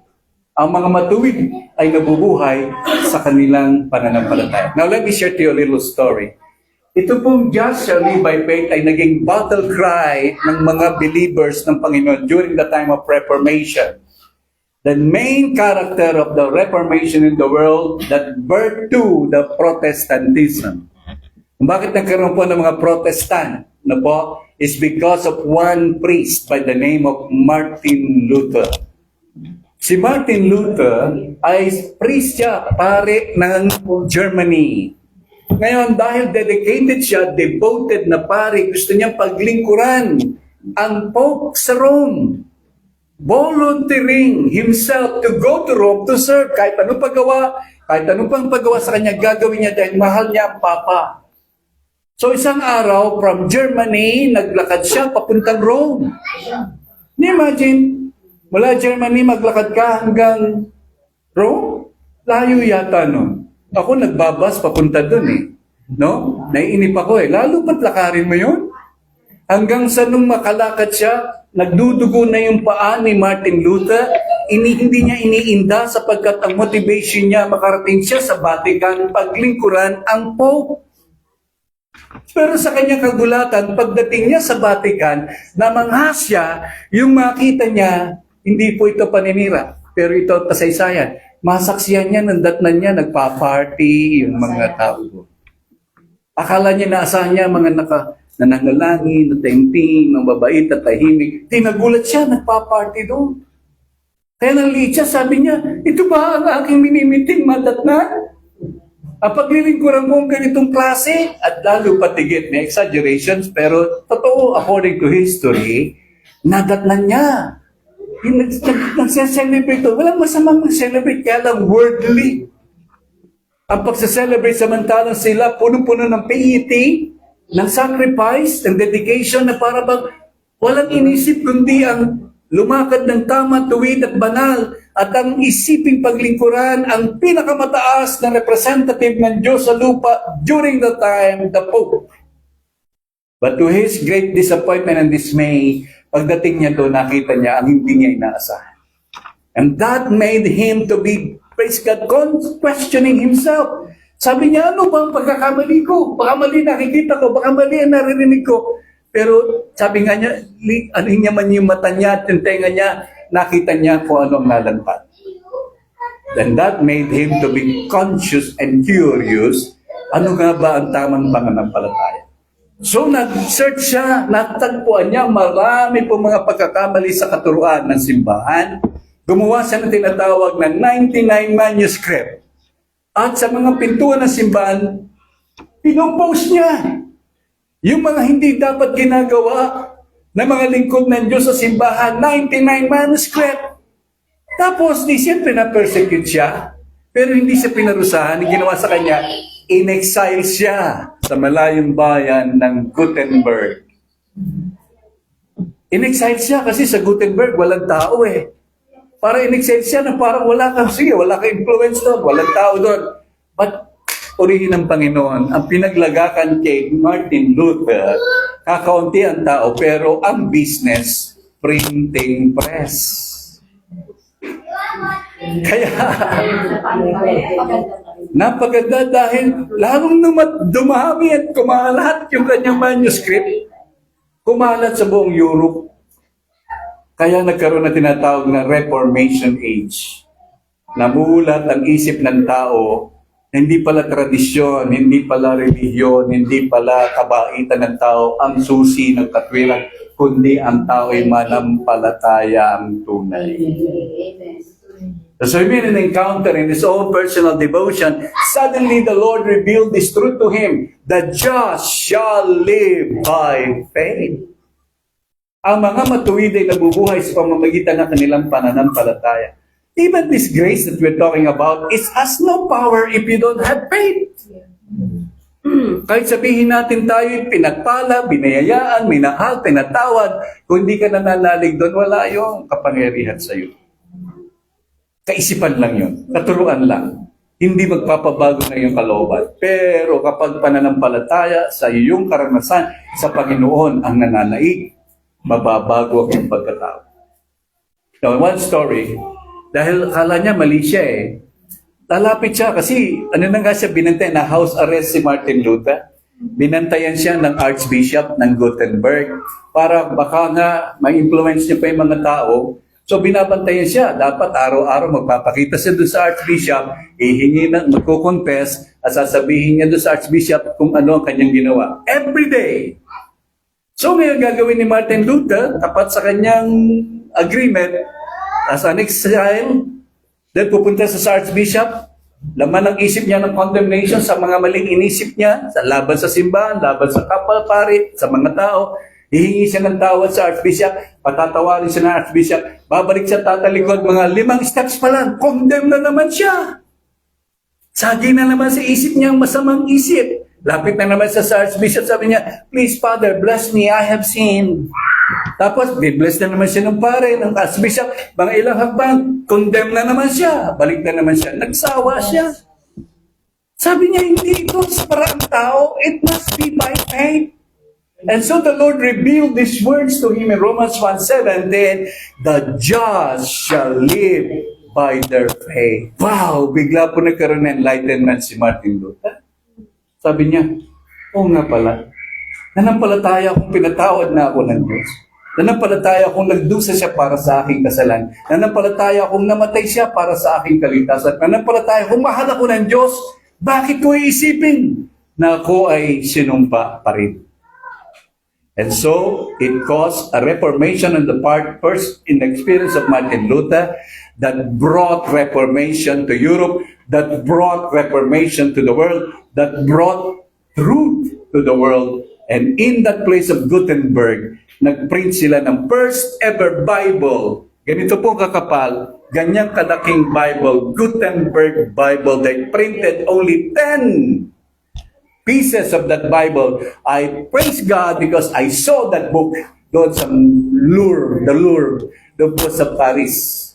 Ang mga matuwid ay nabubuhay sa kanilang pananampalataya. Now, let me share to you a little story. Ito pong just shall live by faith ay naging battle cry ng mga believers ng Panginoon during the time of Reformation. The main character of the Reformation in the world that birthed to the Protestantism. Kung bakit nagkaroon po ng mga Protestant na po is because of one priest by the name of Martin Luther. Si Martin Luther ay priest siya, pare ng Germany. Ngayon, dahil dedicated siya, devoted na pare, gusto niyang paglingkuran ang Pope sa Rome. Volunteering himself to go to Rome to serve. Kahit anong paggawa, kahit anong pang paggawa sa kanya, gagawin niya dahil mahal niya ang Papa. So isang araw, from Germany, naglakad siya papuntang Rome. Imagine, mula Germany, maglakad ka hanggang Rome? Layo yata nun. Ako nagbabas papunta dun eh. No? Naiinip ako eh. Lalo ba't lakarin mo yun? Hanggang sa nung makalakad siya, nagdudugo na yung paa ni Martin Luther, hindi niya iniinda sapagkat ang motivation niya makarating siya sa Vatican paglingkuran ang Pope. Pero sa kanyang kagulatan, pagdating niya sa Vatican, namangha siya, yung makita niya, hindi po ito paninira, pero ito kasaysayan. Masaksiyan niya, nandatnan niya, nagpa-party yung mga tao. Akala niya, naasahan niya, mga nanangalangin, natengting, mga babait at tahimik. Nagulat siya, nagpa-party doon. Kaya naliit siya, sabi niya, ito ba ang aking minimiting madatnan? Ang paglilingkuran mo ang ganitong klase, at lalo patigit, may exaggerations, pero totoo, according to history, nadatnan niya. Nagse-celebrate ito. Walang masamang mag-celebrate, kaya lang worldly. Ang pagse-celebrate samantalang sila, puno-puno ng piety, ng sacrifice, ng dedication na para bang walang inisip kundi ang lumakad ng tama, tuwid at banal, at ang isiping paglingkuran ang pinakamataas na representative ng Diyos sa lupa during the time, the Pope. But to his great disappointment and dismay, pagdating niya doon, nakita niya ang hindi niya inaasahan. And that made him to be, praise God, questioning himself. Sabi niya, ano ba ang pagkakamali ko? Baka mali nakikita ko, baka mali ang naririnig ko. Pero sabi nga niya, ano niya man yung mata niya at yung tenga niya, nakita niya kung anong nalantad. Then that made him to be conscious and curious, ano nga ba ang tamang pananampalataya. So nag-search siya, natagpuan niya marami po mga pagkakamali sa katuruan ng simbahan. Gumawa siya ng tinatawag na 99 manuscript. At sa mga pintuan ng simbahan, pinopost niya yung mga hindi dapat ginagawa ng mga lingkod ng Diyos sa simbahan, 99 manuscript. Tapos, siyempre na-persecute siya, pero hindi siya pinarusahan. Ang ginawa sa kanya, in-exile siya sa malayong bayan ng Gutenberg. In-exile siya kasi sa Gutenberg, walang tao eh. Para in-exile siya na parang wala kang influence doon, walang tao doon. But, purihin ng Panginoon, ang pinaglagakan kay Martin Luther, kakaunti ang tao, pero ang business, printing press. Kaya, napaganda dahil lalong dumami at kumalat yung kanyang manuscript, kumalat sa buong Europe. Kaya nagkaroon na tinatawag na Reformation Age. Namulat ang isip ng tao, hindi pala tradisyon, hindi pala relihiyon, hindi pala kabaitan ng tao ang susi ng katwiran, kundi ang tao ay manampalataya ang tunay. So in an encounter in his own personal devotion, suddenly the Lord revealed this truth to him, the just shall live by faith. Ang mga matuwid ay nabubuhay sa pamamagitan ng kanilang pananampalataya. Even this grace that we're talking about, it has no power if you don't have faith. Kahit sabihin natin tayo pinagpala, binayayaan, minahal, tinatawad, kung hindi ka nananalig doon, wala yung kapangyarihan sa iyo. Kaisipan lang yun, katuruan lang. Hindi magpapabago na yung kalooban. Pero kapag pananampalataya sa iyong karanasan sa Panginoon ang nananaig, mababago ang pagkatao. Now, one story, dahil akala niya mali siya lalapit siya kasi ano na nga siya binantay na house arrest si Martin Luther. Binantayan siya ng Archbishop ng Gothenburg para baka nga ma-influence niya pa yung mga tao. So binabantayan siya. Dapat araw-araw magpapakita siya doon sa Archbishop, ihingi na, magkukonfess at sasabihin niya doon sa Archbishop kung ano ang kanyang ginawa. Every day. So ngayon gagawin ni Martin Luther, tapat sa kanyang agreement, as an exile, then pupunta sa Archbishop, laman ang isip niya ng condemnation sa mga maling inisip niya, sa laban sa simbahan, laban sa kapal pari, sa mga tao, hihingi siya ng tawad sa Archbishop, patatawarin siya ng Archbishop, babalik siya tatalikod, mga 5 steps pa lang, condemn na naman siya. Sagi na naman sa isip niya ang masamang isip. Lapit na naman siya sa Archbishop, sabi niya, please Father, bless me, I have sinned. Tapos, bibless na naman siya ng pare, ng Archbishop, mga ilang hakbang, condemn na naman siya, balik na naman siya, nagsawa siya. Sabi niya, hindi ito sa paraang tao, it must be by faith. And so the Lord revealed these words to him in Romans 1:7, then, the just shall live by their faith. Wow! Bigla po nagkaroon ng enlightenment si Martin Luther. Sabi niya, oo nga pala, nanampalataya akong pinatawad na ako ng Diyos. Nanampalataya akong nagdusa siya para sa aking kasalanan. Nanampalataya akong namatay siya para sa aking kaligtasan. Nanampalataya akong mahal ako ng Diyos. Bakit ko iisipin na ako ay sinumpa pa rin? And so, it caused a reformation on the part, first in the experience of Martin Luther, that brought reformation to Europe, that brought reformation to the world, that brought truth to the world. And in that place of Gutenberg, nag-print sila ng first ever Bible. Ganito po kakapal, ganyang kalaking Bible, Gutenberg Bible. They printed only 10 pieces of that Bible. I praise God because I saw that book doon sa Louvre, doon po sa Paris.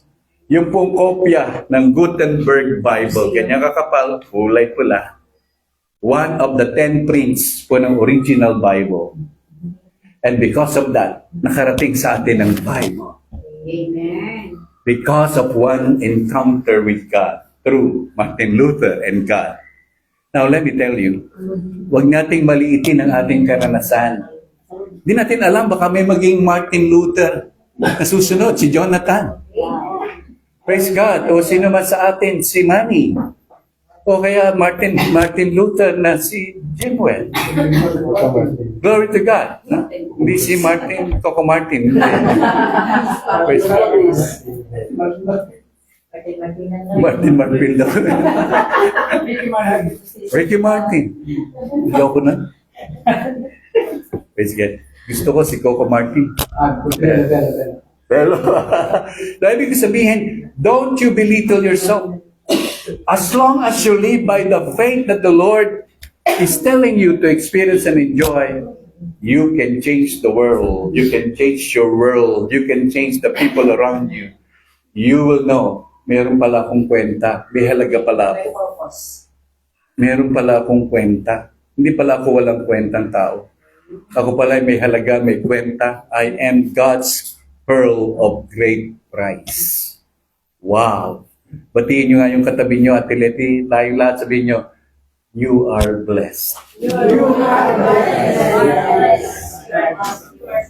Yung pong kopya ng Gutenberg Bible, ganyang kakapal, kulay pula. One of the 10 prints po ng original Bible. And because of that, nakarating sa atin ang Bible. Amen. Because of one encounter with God through Martin Luther and God. Now, let me tell you, huwag nating maliitin ang ating karanasan. Di natin alam, baka may maging Martin Luther na susunod, si Jonathan. Praise God. O sino man sa atin, si Manny. O kaya Martin Luther na si Jimwell. Glory to God. No? Hindi si Coco Martin. Praise God. Martin daw. Ricky Martin. Loko na. Praise God. Gusto ko si Coco Martin. Pero, ibig sabihin, don't you belittle yourself. As long as you live by the faith that the Lord is telling you to experience and enjoy, you can change the world. You can change your world. You can change the people around you. You will know, meron pala akong kwenta. May halaga pala ako. Meron pala akong kwenta. Hindi pala ako walang kwentang tao. Ako pala may halaga, may kwenta. I am God's pearl of great price. Wow! Batiin nyo nga yung katabi nyo, Ate Leti, tayong lahat sabihin nyo, you are blessed. You are blessed.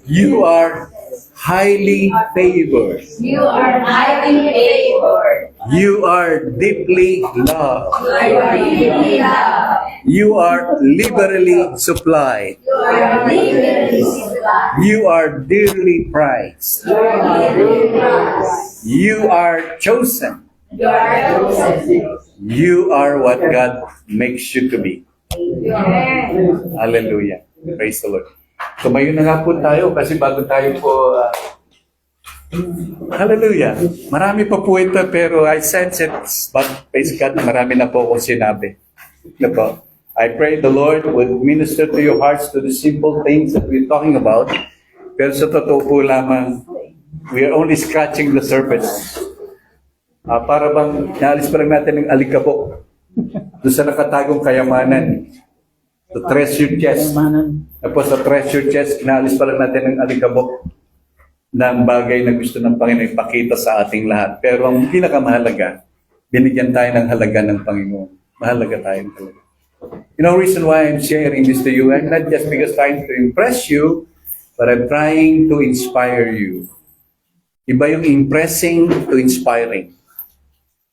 You are highly favored. You are highly favored. You are deeply loved. You are deeply loved. You are liberally supplied. You are liberally supplied. You are dearly prized. You are dearly prized. You are chosen. You are chosen. You are what God makes you to be. Amen. Hallelujah. Praise the Lord. Tumayo na nga po tayo kasi bago tayo po Hallelujah. Marami pa po ito pero I sense it, but praise God, marami na po akong sinabi. Ano po? I pray the Lord would minister to your hearts to the simple things that we're talking about. Pero sa totoo po lamang, we are only scratching the surface. Para bang naalis pa lang natin ng alikabok doon sa nakatagong kayamanan. The treasure chest. Tapos sa treasure chest, naalis pa lang natin ng alikabok ng bagay na gusto ng Panginoon ipakita sa ating lahat. Pero ang pinakamahalaga, binigyan tayo ng halaga ng Panginoon. Mahalaga tayong halaga. You know, reason why I'm sharing this to you, I'm not just because trying to impress you, but I'm trying to inspire you. Iba yung impressing to inspiring.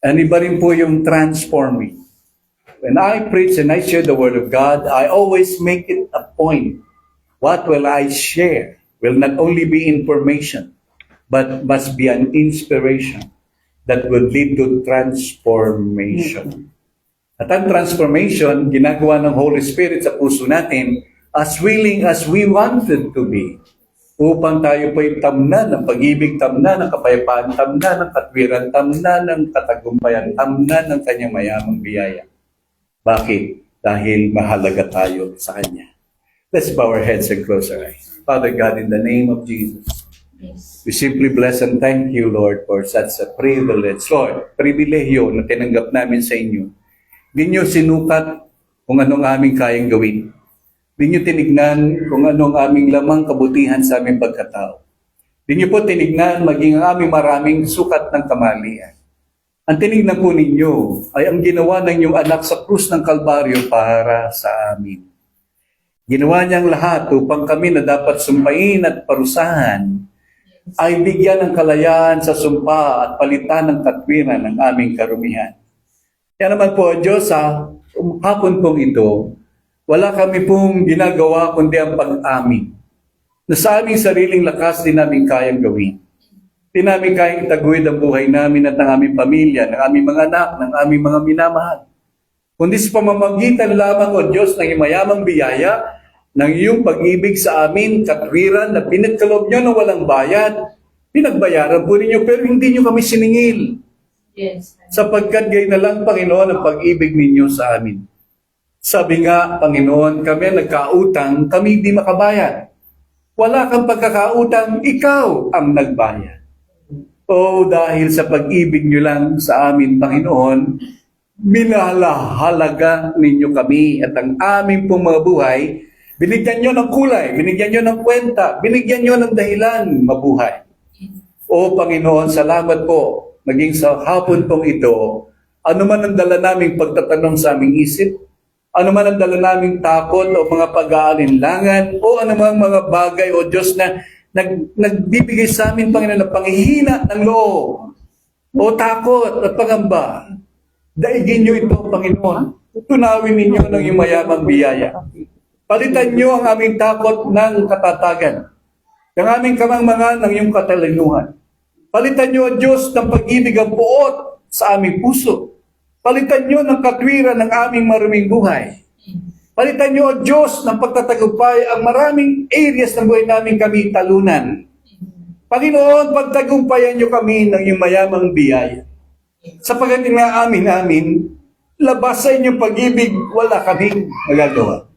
And iba rin po yung transforming. When I preach and I share the Word of God, I always make it a point. What will I share will not only be information, but must be an inspiration that will lead to transformation. At ang transformation, ginagawa ng Holy Spirit sa puso natin as willing as we wanted to be upang tayo po'y tamnan ng pag-ibig, tamnan ng kapayapaan, tamnan ng katwiran, tamnan ng katagumpayan, tamnan ng kanyang mayamang biyaya. Bakit? Dahil mahalaga tayo sa Kanya. Let's bow our heads and close our eyes. Father God, in the name of Jesus, we simply bless and thank you, Lord, for such a privilege. Lord, pribilehyo na tinanggap namin sa inyo. Hindi nyo sinukat kung anong aming kayang gawin. Hindi nyo tinignan kung anong aming lamang kabutihan sa aming pagkatao. Hindi nyo po tinignan maging ang aming maraming sukat ng kamalian. Ang tinignan po ninyo ay ang ginawa ng inyong anak sa krus ng Kalbaryo para sa amin. Ginawa niyang lahat upang kami na dapat sumpain at parusahan ay bigyan ng kalayaan sa sumpa at palitan ng katwiran ng aming karumihan. Kaya naman po, Diyos, sa hapon pong ito, wala kami pong ginagawa kundi ang pag-amin na sa aming sariling lakas din namin kayang gawin. Di namin kayang itaguid ang buhay namin at ng aming pamilya, ng aming mga anak, ng aming mga minamahal. Kundi sa pamamagitan lamang, O Diyos, ng mayamang biyaya, ng iyong pag-ibig sa amin, katwiran na pinagkaloob nyo na walang bayad, pinagbayaran po ninyo, pero hindi nyo kami siningil. Yes. Sapagkat gayon na lang, Panginoon, ang pag-ibig ninyo sa amin. Sabi nga, Panginoon, kami nagkautang, kami di makabayad. Wala kang pagkakautang, ikaw ang nagbayad. O dahil sa pag-ibig nyo lang sa amin, Panginoon, minahalaga ninyo kami at ang aming pong mga buhay, binigyan nyo ng kulay, binigyan nyo ng kwenta, binigyan nyo ng dahilan mabuhay. O Panginoon, salamat po. Naging sa hapon pong ito, ano man ang dala naming pagtatanong sa aming isip, ano man ang dala naming takot o mga pag-aalinlangan, o ano man mga bagay o Diyos na nagbibigay sa amin, Panginoon, ng panghihina ng loob, o takot at pangamba, daigin nyo ito, Panginoon. Tunawin ninyo ng iyong mayamang biyaya. Palitan nyo ang aming takot ng katatagan, ang aming kamangmangan ng iyong katalinuhan. Palitan nyo, Diyos, ng pag-ibig ang buot sa aming puso. Palitan nyo ng katwiran ng aming maruming buhay. Palitan nyo, Diyos, ng pagtatagumpay ang maraming areas ng buhay namin kami talunan. Panginoon, pagtagumpayan nyo kami ng iyong mayamang biyaya. Sapagat nga amin, labas sa inyong pag-ibig, wala kaming magagawa.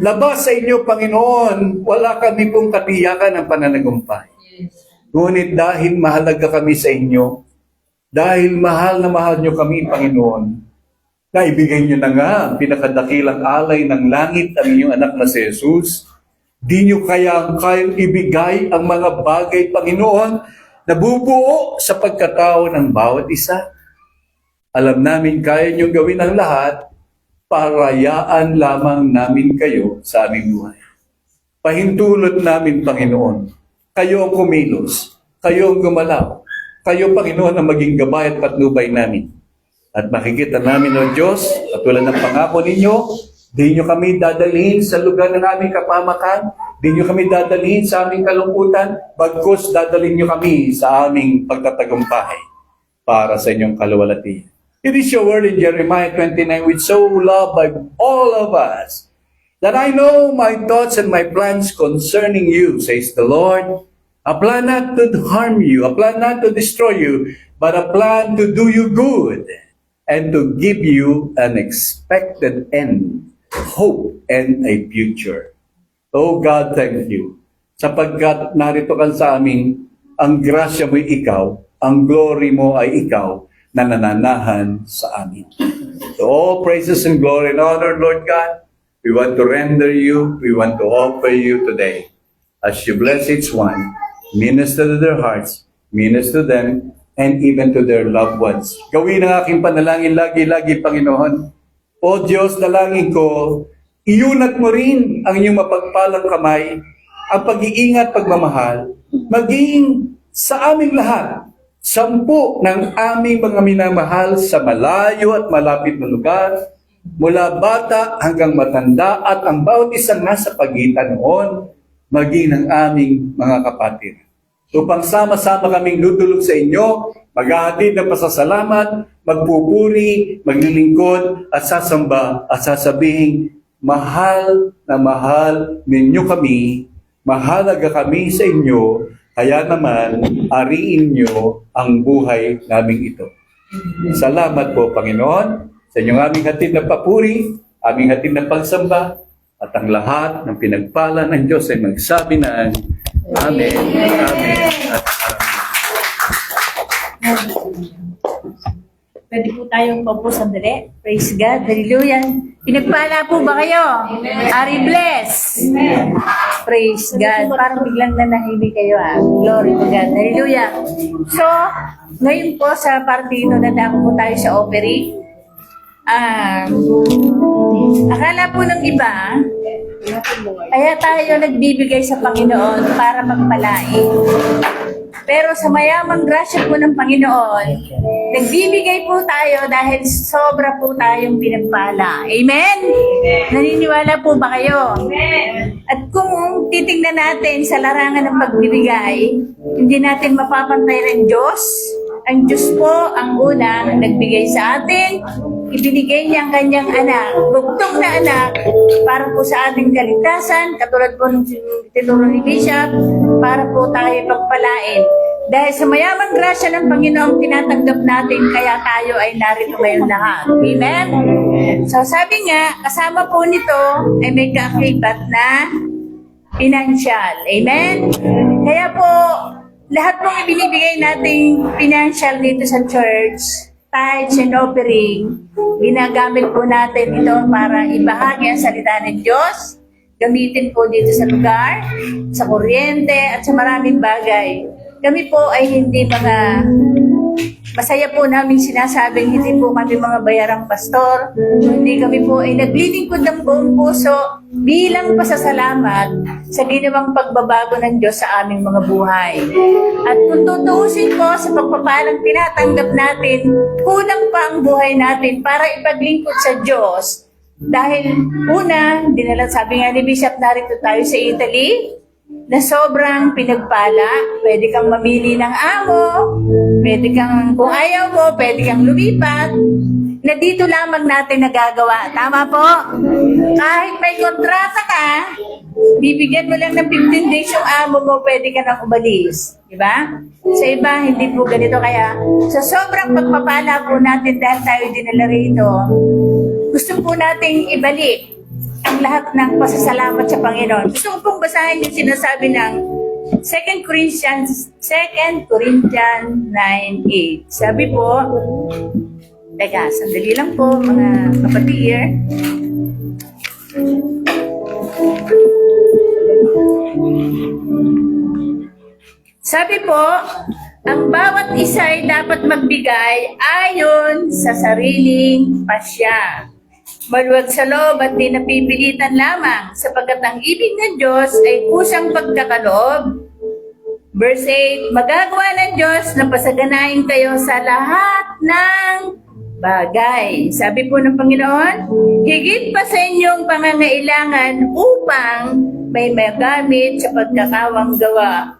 Labas sa inyo, Panginoon, wala kami pong katiyakan ng pananagumpay. Ngunit dahil mahalaga kami sa inyo, dahil mahal na mahal nyo kami, Panginoon, naibigay nyo na nga ang pinakadakilang alay ng langit ang inyong anak na si Jesus, di nyo kayang ibigay ang mga bagay, Panginoon, na bubuo sa pagkatao ng bawat isa. Alam namin kaya nyo gawin ang lahat, parayaan lamang namin kayo sa aming buhay. Pahintulot namin, Panginoon, kayo ang kumilos, kayo ang gumalaw, kayo, Panginoon, ang maging gabay at patnubay namin. At makikita namin, O Diyos, katulad ng pangako ninyo, di nyo kami dadalhin sa lugar ng aming kapamakan, di nyo kami dadalhin sa aming kalungkutan, bagkus dadalhin nyo kami sa aming pagtatagumpay para sa inyong kaluwalhatian. It is your word in Jeremiah 29, which so loved by all of us, that I know my thoughts and my plans concerning you, says the Lord. A plan not to harm you, a plan not to destroy you, but a plan to do you good and to give you an expected end, hope, and a future. Oh God, thank you. Sapagkat narito ka sa amin, ang grasya mo'y ikaw, ang glory mo ay ikaw na nananahan sa amin. So all praises and glory and honor, Lord God, we want to render you, we want to offer you today. As you bless each one, minister to their hearts, minister to them, and even to their loved ones. Gawin ang aking panalangin lagi-lagi, Panginoon. O Diyos, dalangin ko, iunat mo rin ang iyong mapagpalang kamay, ang pag-iingat, pagmamahal, maging sa aming lahat, 10 ng aming mga minamahal sa malayo at malapit na lugar, mula bata hanggang matanda at ang bawat isang nasa pagitan noon, maging ng aming mga kapatid. Upang sama-sama kaming dudulog sa inyo, maghahatid ng pasasalamat, magpupuri, maglilingkod, at sasamba at sasabihin, mahal na mahal ninyo kami, mahalaga kami sa inyo, kaya naman, ariin nyo ang buhay naming ito. Salamat po, Panginoon, sa inyong aming hatid na papuri, aming hatid na pagsamba, at ang lahat ng pinagpala ng Diyos ay magsabi ng Amen, Amen, at Amen. Pwede po tayong paupo sandali. Praise God. Hallelujah. Pinagpala po ba kayo? Ari bless. Praise God. Parang biglang nanahimik kayo Glory to God. Hallelujah. So, ngayon po sa partino, dadako po tayo sa offering. Akala po ng iba, kaya tayo nagbibigay sa Panginoon para magpalain. Pero sa mayamang grasya po ng Panginoon, nagbibigay po tayo dahil sobra po tayong pinagpala. Amen? Naniniwala po ba kayo? Amen. At kung titingnan natin sa larangan ng pagbibigay, hindi natin mapapantay ng Diyos. Ang Diyos po ang una ang nagbigay sa atin. Ibinigay niya ang kanyang anak, bugtong na anak, para po sa ating kaligtasan, katulad po ng tinuro ni Bishop, para po tayo pagpalain. Dahil sa mayamang grasya ng Panginoong tinatanggap natin, kaya tayo ay narito ngayon lahat. Amen? So sabi nga, kasama po nito ay may kaakibat na financial. Amen? Kaya po, lahat pong ibinibigay nating financial dito sa church, tithes and offering, ginagamit po natin ito para ibahagi ang salita ng Diyos, gamitin po dito sa lugar, sa kuryente, at sa maraming bagay. Kami po ay hindi masaya po namin sinasabing hindi po kami mga bayarang pastor, hindi kami po ay naglilingkod ng buong puso bilang pasasalamat sa ginawang pagbabago ng Diyos sa aming mga buhay. At kung tutuusin po sa pagpapalang tinatanggap natin, kulang pa ang buhay natin para ipaglingkod sa Diyos. Dahil una, sabi nga ni Bishop, narito tayo sa Italy, na sobrang pinagpala, pwede kang mamili ng amo, pwede kang, kung ayaw mo, pwede kang lumipat, na dito lamang natin nagagawa. Tama po? Kahit may kontrata ka, bibigyan mo lang ng 15 days yung amo mo, pwede ka nang umalis. Diba? Sa iba, hindi po ganito. Kaya, sa sobrang pagpapala po natin dahil tayo dinala rito, gusto po nating ibalik ang lahat ng pasasalamat sa Panginoon. Gusto ko pong basahin yung sinasabi ng 2 Corinthians 9:8. Sabi po, teka, sandali lang po mga kapatid. Sabi po, ang bawat isa ay dapat magbigay ayon sa sariling pasya. Maluwag sa loob at di napipilitan lamang, sapagkat ang ibig ng Diyos ay kusang pagkakaloob. Verse 8, magagawa ng Diyos na pasaganahin kayo sa lahat ng bagay. Sabi po ng Panginoon, higit pa sa inyong pangangailangan upang may magamit sa pagkakawang gawa.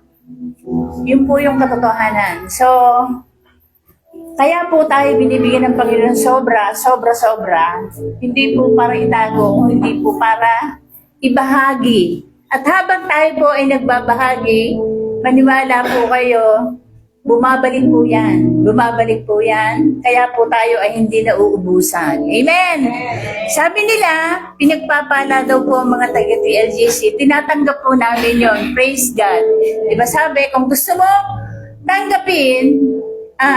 Yun po yung katotohanan. So, kaya po tayo binibigyan ng Panginoon sobra. Hindi po para itago, hindi po para ibahagi. At habang tayo po ay nagbabahagi, maniwala po kayo, bumabalik po yan. Bumabalik po yan. Kaya po tayo ay hindi nauubusan. Amen! Sabi nila, pinagpapala daw po ang mga taga-TLGC. Tinatanggap po namin yon. Praise God. Diba sabi, kung gusto mo tanggapin,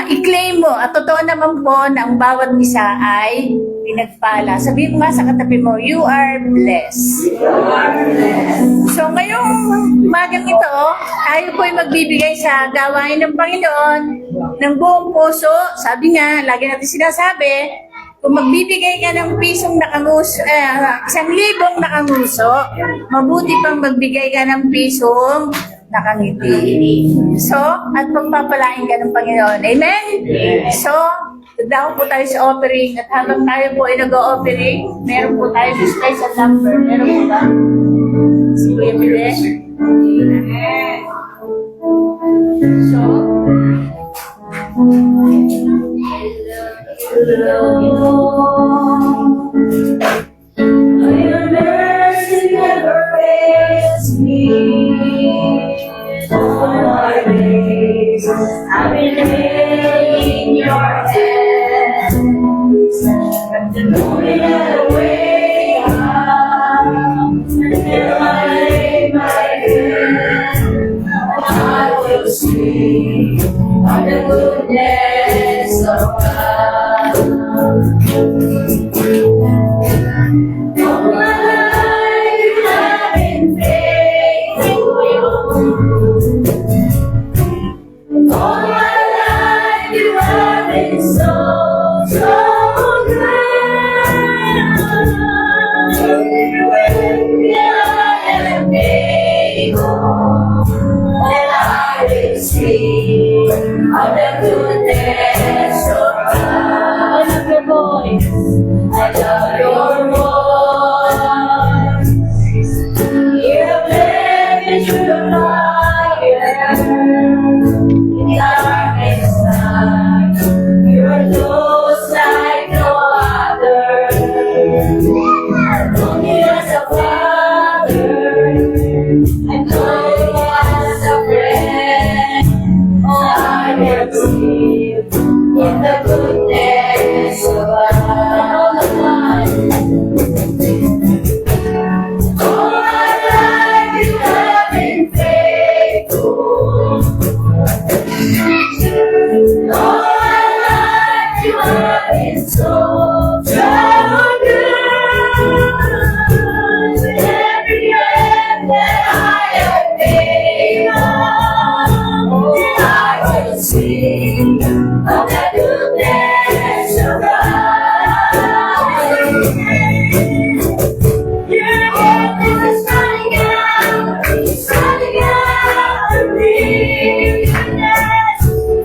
i-claim mo. At totoo naman po na ang bawat isa ay pinagpala. Sabihin mo nga sa katabi mo, you are blessed. So ngayong umagang ito, tayo po ay magbibigay sa gawain ng Panginoon ng buong puso. Sabi nga, lagi natin sinasabi, kung magbibigay ka ng pisong nakanguso, 1,000 nakanguso, mabuti pang magbigay ka ng pisong nakangiti. So, at pagpapalain ka ng Panginoon. Amen? So, dadako po tayo sa offering at habang tayo po ay nag-o-offering, meron po tayo special number. Meron po ba? Si Kuya Pide? So, Your mercy never fails me. All my days I've been held in your hands. From the moment I wake up until I lay my head, I will sing of the goodness of God. All my life you have been faithful. All my life you have been so, so good. I am able, and I will sing of the goodness of God. I love your voice. I love your voice. You have led me through the fire, in darkest night. You are close like no other. Only as a father, and know as a friend. Oh, I will see in the goodness of God. All my life you have been faithful. All my life you have been so, so good. With every breath that I am able, I will sing of the goodness of God. Your goodness is running out, it's running out of me.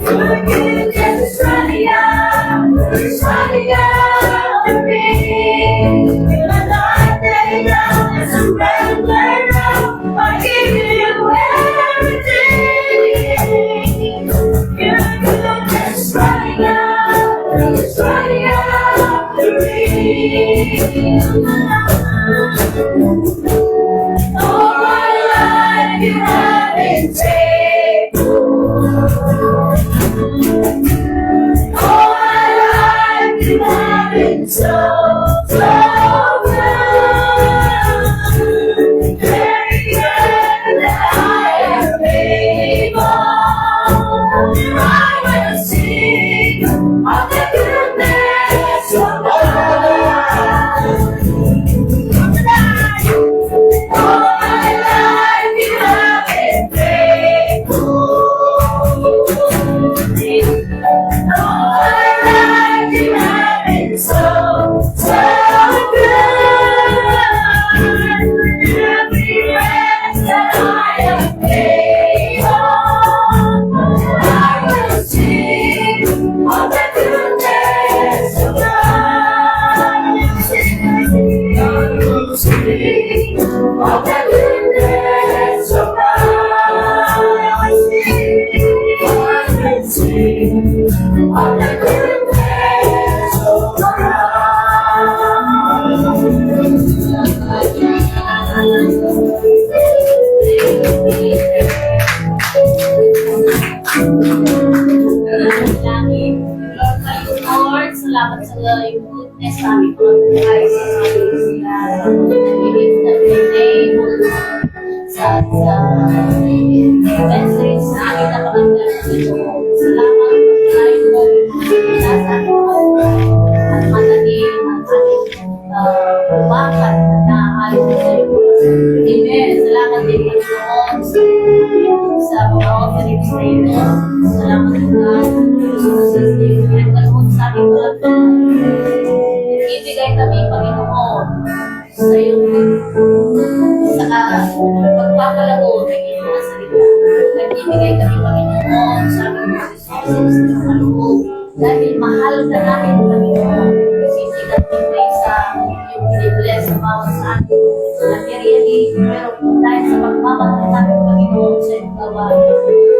Your goodness is running out, it's running out of me. You're the light that now is a rambler now. I give you everything. Your goodness is running out, it's running out of me. All my life you have been faithful. All my life you have been so, so good. Very good that I am able. I will sing of the goodness of God. Langit. Glorify you, Lord. Salamat sa yung goodness sa aming mga buhay sa aming sila. Nag-ibig na name sa message sa aking napakaganda sa Lord. Salamat sa iyo, nasa at matalim ang aking umakat na alis sa iyo. Amen. Salamat din, Panginoon, sa mga offerings na ito. Salamat din, God. Sa pinagkaloob sa aking mga ibigay kami, Panginoon, sa iyong pagpapalago ng iyong mga salita. Nagbibigay kami, Panginoon, sa aming mga resources na kaloob. Dahil mahal ka namin, Panginoon. Sisigat din sa iyong binibless sa bawat sa amin. Materially, pero dahil sa pagmamahal namin, Panginoon, sa iyong gawain.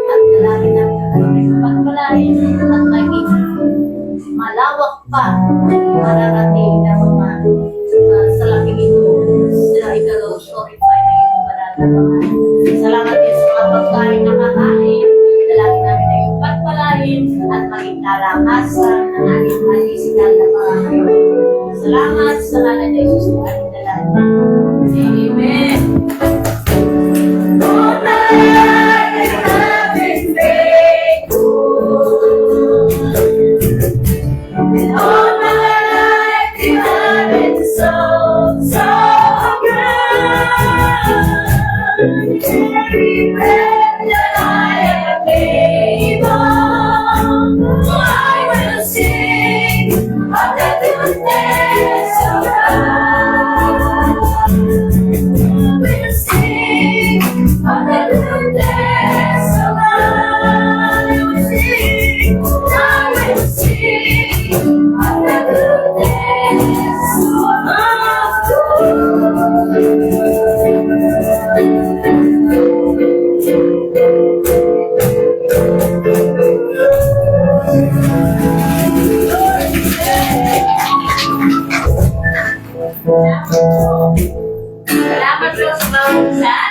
At dalangin namin ang pagpalain at maging malawak pa mararating na mga salaping ito sila ikalo-glorify na iyong banal na pangalan. Salamat din sa mga pagkain na kakain. Dalangin namin na iyong pagpalain at maging kalakasan ng ating physical na pangalan. Salamat sa ngalan ni Jesus ang ating dalangin. Amen. All night you have been faithful. And all my life you have been so, so good. Every breath that I am able, I will sing of the goodness of God. Will sing of the goodness of God. I will sing of the goodness of Salamat po sa bawat isa.